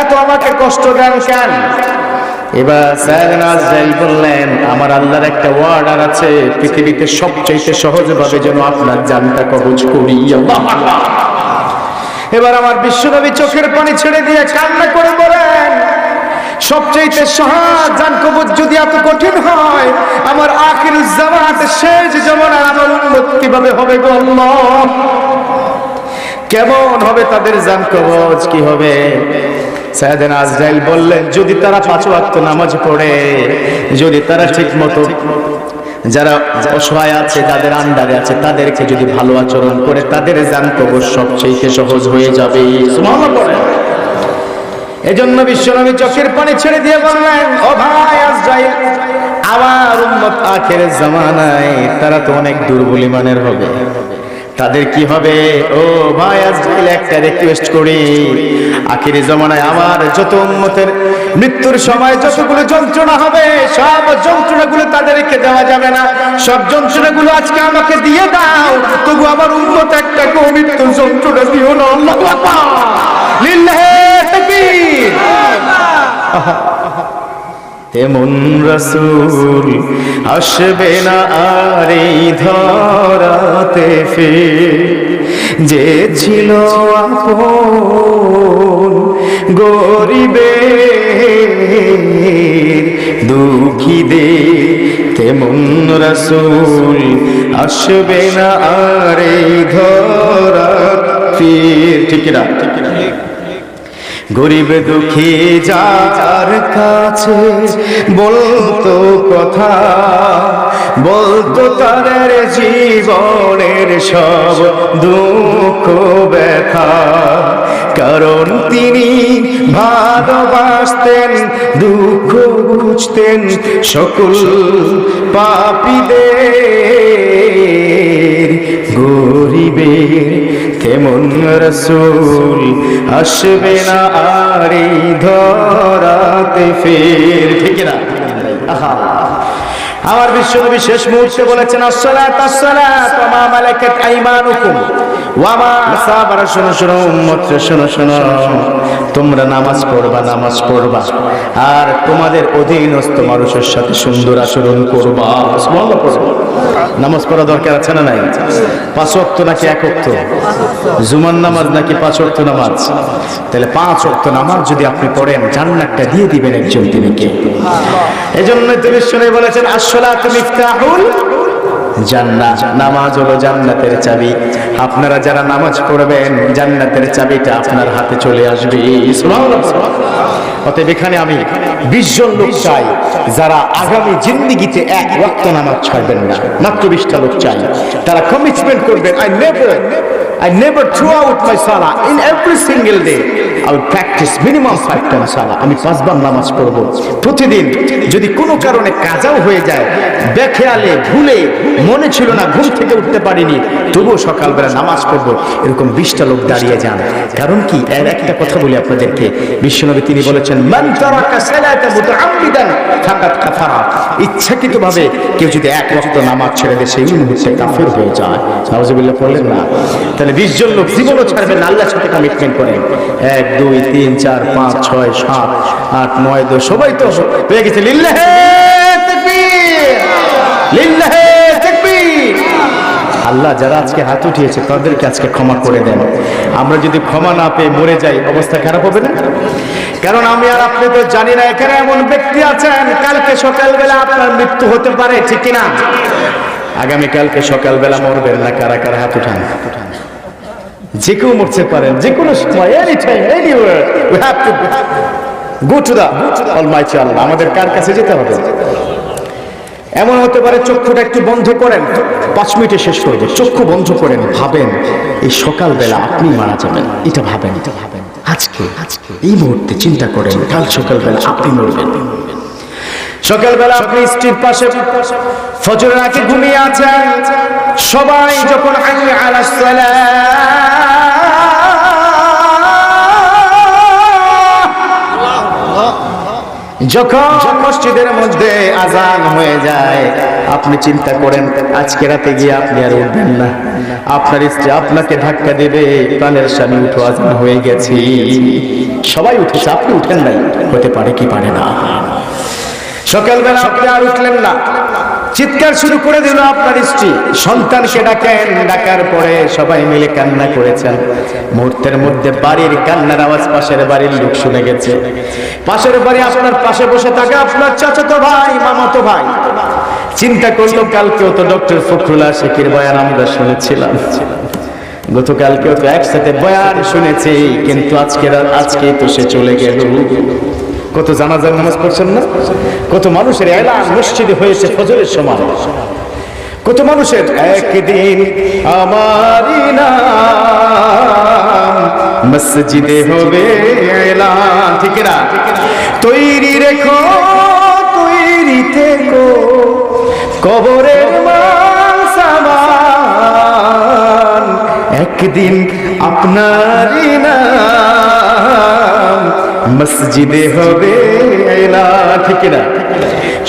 এত আমাকে কষ্ট দেন কেন? এবার সাইয়েদনা আজরাইল বললেন, আমার আল্লাহর একটা অর্ডার আছে, পৃথিবীতে সবচেয়ে সহজভাবে যেন আপনার জানটা কবজ করি। আল্লাহু আকবার। এবার আমার বিশ্বনবী চোখের পানি ছেড়ে দিয়ে কান্না করে বলেন, সবচেয়ে সহজ জান কবজ যদি এত কঠিন হয়, আমার আখিরুজ জামাতে শেষ জামানার আমার উম্মত কিভাবে হবে গো আল্লাহ? কেমন হবে তাদের জান কবজ, কি হবে? সাইয়েদনা আজরাইল বললেন, যদি তারা 5 ওয়াক্ত নামাজ পড়ে, যদি তারা ঠিক মতো যারা অসহায় আছে যাদের আন্ডারে আছে তাদেরকে যদি ভালো আচরণ করে, তাদের জান কবজ সবচেয়ে সহজ হয়ে যাবে। সুবহানাল্লাহ। এজন্য বিশ্বনবী চোখের পানি ছেড়ে দিয়ে বললেন, ও ভাই আজরাইল, আমার উম্মত আখিরের জামানায় তারা তো অনেক দুর্বল ইমানের হবে, তাদের কি হবে? ও ভাই আজরাইল, একটা রিকোয়েস্ট করি, আখিরি জামানায় আমার যত উম্মতের মৃত্যুর সময় যতগুলো যন্ত্রণা হবে, সব যন্ত্রণাগুলো তাদেরকে দেওয়া যাবে না, সব যন্ত্রণাগুলো আজকে আমাকে দিয়ে দাও, তবু আমার উম্মত একটা মৃত্যুর যন্ত্রণা দিও না। আল্লাহু আকবার, লিল্লাহি তাকবীর। তেমন রাসূল আসবে না আর এই ধরাতে ফিরে, যে ছিল আপন গরিবের দুঃখীদের। তেমন রাসূল আসবে না আর এই ধরাতে। ঠিক না? গরিব দুঃখী যার কাছে বলতো কথা, বলতো তাদের জীবনের সব দুঃখ ব্যথা, কারণ তিনি ভালোবাসতেন, দুঃখ বুঝতেন সকল পাপীদের। গরিবের তেমন রাসূল আসবে না আর এই ধরাতে ফের, ঠিক না? আহা, আমার বিশ্বনবী শেষ মুহূর্তে বলেছেন আসসালাত আসসালাত ওয়া মা মালাকাত আইমানুকুম ওয়া মা সাবারা। শোনো শোনো উম্মত, শোনো শোনো, তোমরা নামাজ পড়বা, নামাজ পড়বা আর তোমাদের অধীনস্থ মানুষের সাথে সুন্দর আচরণ করবা। সুবহানাল্লাহ পড়বা। নামাজ পড়া দরকার আছে না নাই? 5 ওয়াক্ত নাকি 1 ওয়াক্ত? জুমার নামাজ নাকি 5 ওয়াক্ত নামাজ? তাহলে 5 ওয়াক্ত নামাজ যদি আপনি পড়েন জান্নাতটা দিয়ে দিবেন একজন, তিনি কে? এজন্যই তো বিশ্বনবী বলেছেন আসসালাতু মিফতাহুল জান্নাহ, নামাজ হলো জান্নাতের চাবি। আপনারা যারা নামাজ পড়বেন জান্নাতের চাবিটা আপনার হাতে চলে আসবে। সুবহানাল্লাহ। অতএব এখানে আমি 20 জন লোক চাই যারা আগামী জিন্দেগিতে 1 ওয়াক্ত নামাজ ছাড়বেন না। মাত্র 20টা লোক চাই, তারা কমিটমেন্ট করবেন I never throw out my salah. In every single day I will practice minimum 5 times salah. আমি 5 বার নামাজ পড়ব প্রতিদিন। যদি কোনো কারণে কাজাও হয়ে যায়, বেখেয়ালে ভুলে মনে ছিল না, ঘুম থেকে উঠতে পারিনি, তবুও সকালবেলা নামাজ পড়ব, এরকম 20টা লোক দাঁড়িয়ে যান। কারণ কি? এর একটা কথা বলি আপনাদেরকে, বিশ্বনবী তিনি বলেছেন মান তারাকা সালাতা মুতাআম্মিদান ফাকাদ কাফারা। ইচ্ছাকৃতভাবে কেউ যদি 1 ওয়াক্ত নামাজ ছেড়ে দেয় সেই মুহূর্তে কাফের হয়ে যায়। নাউযুবিল্লাহ পড়লেন না? তাহলে 20 জন লোক জীবনও ছাড়বেন, আল্লাহর সাথে কমিটমেন্ট করেন। 1 2 3 4 5 6 7 8 9 10 সবাই তো হয়ে গেছে। লিল্লাহে তাকবীর, লিল্লাহে তাকবীর। আল্লাহ যারা আজকে হাত উঠিয়েছে তাদেরকে আজকে ক্ষমা করে দেন। আমরা যদি ক্ষমা না পেয়ে মরে যাই অবস্থা খারাপ হবে না? কারণ আমি আর আপনি তো জানি না এখানে এমন ব্যক্তি আছেন কালকে সকালবেলা আপনার মৃত্যু হতে পারে, ঠিক কিনা? আগামীকালকে সকালবেলা মরবেন না? কারা কারা হাত উঠান? যে কেউ মরতে পারেন, যে কোনো সময়, any time, anywhere. We have to go to the almighty Allah. আমাদের কার কাছে যেতে হবে? এমন হতে পারে চক্ষুটা একটু বন্ধ করেন, 5 মিনিটে শেষ করে দেন। চক্ষু বন্ধ করেন, ভাবেন এই সকালবেলা আপনি মারা যাবেন, এটা ভাবেন, এটা ভাবেন। আজকে এই মুহূর্তে চিন্তা করেন কাল সকালবেলা আপনি মরবেন। সকালবেলা আপনি স্ত্রীর পাশে ফজরের আগে ঘুমিয়ে আছেন, সবাই যখন হাইয়া আলাস সালাহ, যখন মসজিদের মধ্যে আজান হয়ে যায়, আপনি চিন্তা করেন আজকে রাতে গিয়ে আপনি আর উঠবেন না। আপনার স্ত্রী আপনাকে ধাক্কা দেবে, প্রাণের স্বামী উঠো, আজান হয়ে গেছে। সবাই উঠেছে, আপনি উঠেন নাই। হতে পারে কি পারে না? সকালবেলা আপনি আর উঠলেন না, চিৎকার শুরু করে দিল আপনার স্ত্রী। সন্তানকে ডাকেন, ডাকার পরে সবাই মিলে কান্না করেছেন। মুহূর্তের মধ্যে বাড়ির কান্নার আওয়াজ পাশের বাড়ির লোক শুনে গেছে। পাশের বাড়ি আপনার পাশে বসে থাকে আপনার চাচাতো ভাই, মামাতো ভাই। চিন্তা করলো কালকেও তো ডক্টর ফখরুল আশিকির বয়ান আমরা শুনেছিলাম, গতকালকেও তো একসাথে বয়ান শুনেছি, কিন্তু আজকে তো সে চলে গেল। কত জানাজার নামাজ পড়ছেন না? কত মানুষের এলান মসজিদে হয়েছে ফজরের সময়। কত মানুষের একদিন আমারই নাম মসজিদে হবে এলান, ঠিক না? তৈরি রেখো, তৈরি থেকো, কবরের মান সামান একদিন আপনারই নাম মসজিদে হবে এলান, ঠিক না?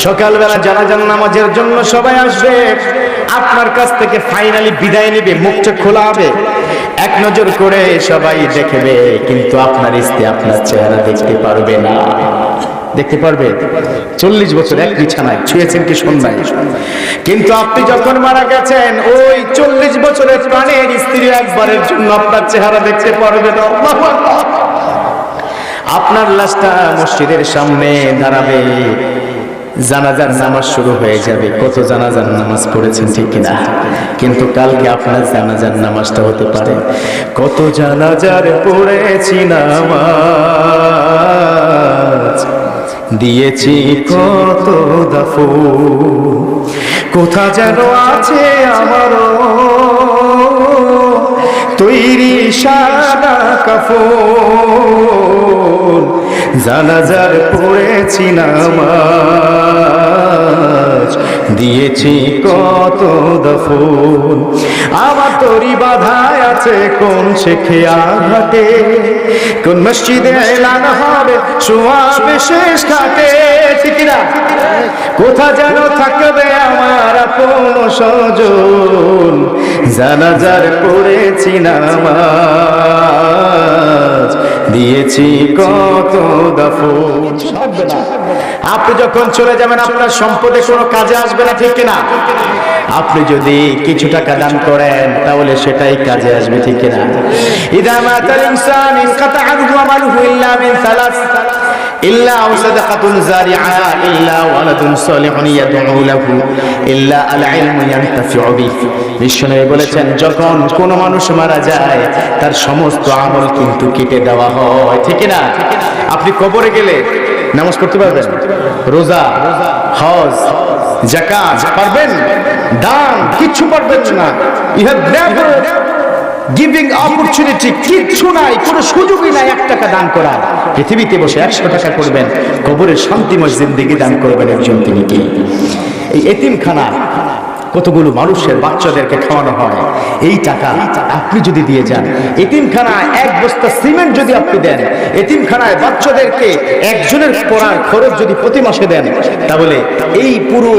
সকালবেলা জানাজার নামাজের জন্য সবাই আসবে, আপনার কাছ থেকে ফাইনালি বিদায় নেবে, মুখটা খোলা হবে, এক নজর করে সবাই দেখবে, কিন্তু আপনার স্ত্রী আপনার চেহারা দেখতে পারবে না। দেখতে পারবে? 40 বছর এক বিছানায় ছুঁয়েছেন কি শোনায়? কিন্তু আপনি যখন মারা গেছেন ওই 40 বছরের প্রাণের স্ত্রী একবারের জন্য আপনার চেহারা দেখতে পারবে না। আপনার লাশটা মসজিদের সামনে দাঁড়াবে, জানাজার নামাজ শুরু হয়ে যাবে। কত জানাজার নামাজ পড়েছেন, ঠিক কিনা? কিন্তু কালকে আপনার জানাজার নামাজটা হতে পারে। কত জানাজার পড়েছি নামাজ, দিয়েছি কত দাফন, কোথা যেন আছে আমারও তৈরি সাদা কাফন, জানাজার পড়েছি নামাজ, দিয়েছি কত দফন। আমার তরি বাধায় আছে কোন শেখে আঘাটে, কোন মসজিদে এলান হবে সোয়াবে শেষ ঘাটে, ঠিক না? কোথা যেন থাকবে আমার আপন স্বজন, জানাজার পড়েছি নামাজ, দিয়েছি কত দাফন। আপনি যখন চলে যাবেন আপনার সম্পদে কোনো কাজে আসবে না, ঠিক না? আপনি যদি কিছু টাকা দান করেন তাহলে সেটাই কাজে আসবে, ঠিক না? ইদা মাতাল ইনসান ইনকাতা আনহু আমালুহু ইল্লা মিন সালাস, ইল্লা সাদাকাতুন জারিআ, ইল্লা ওয়ালাদুন সালিহুন ইয়াদউ লাহু, ইল্লা আল ইলমু ইয়ানতাফিউ বিহি। বিশ্বনবী বলেছেন যখন কোন মানুষ মারা যায় তার সমস্ত আমল কিন্তু কেটে দেওয়া হয়, ঠিক না? আপনি কবরে গেলে নামাজ পড়তে পারবেন, রোজা, হজ, যাকাত পারবেন, দান কিচ্ছু পারবেন না। You have never giving opportunity, কিচ্ছু নাই, কোনো সুযোগই নাই 1 টাকা দান করার। পৃথিবীতে বসে 100 টাকা করবেন, কবরের শান্তিময় জিন্দেগি দান করবেন একজন, তিনি কি? এই এতিমখানা কতগুলো মানুষের বাচ্চাদেরকে খাওয়ানো হয়, এই টাকা আপনি যদি দিয়ে যান, এতিমখানায় 1 বস্তা সিমেন্ট যদি আপনি দেন, এতিমখানায় বাচ্চাদেরকে একজনের পড়ার খরচ যদি প্রতি মাসে দেন, তাহলে এই পুরো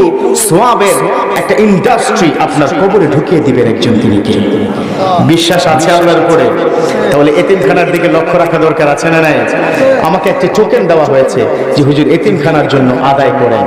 সোয়াবের একটা ইন্ডাস্ট্রি আপনার কবরে ঢুকিয়ে দিবেন একজন, তিনি কি? বিশ্বাস আছে আল্লাহর উপরে? তাহলে এতিমখানার দিকে লক্ষ্য রাখা দরকার আছে না নাই? আমাকে একটি টোকেন দেওয়া হয়েছে যে হুজুর এতিমখানার জন্য আদায় করেন।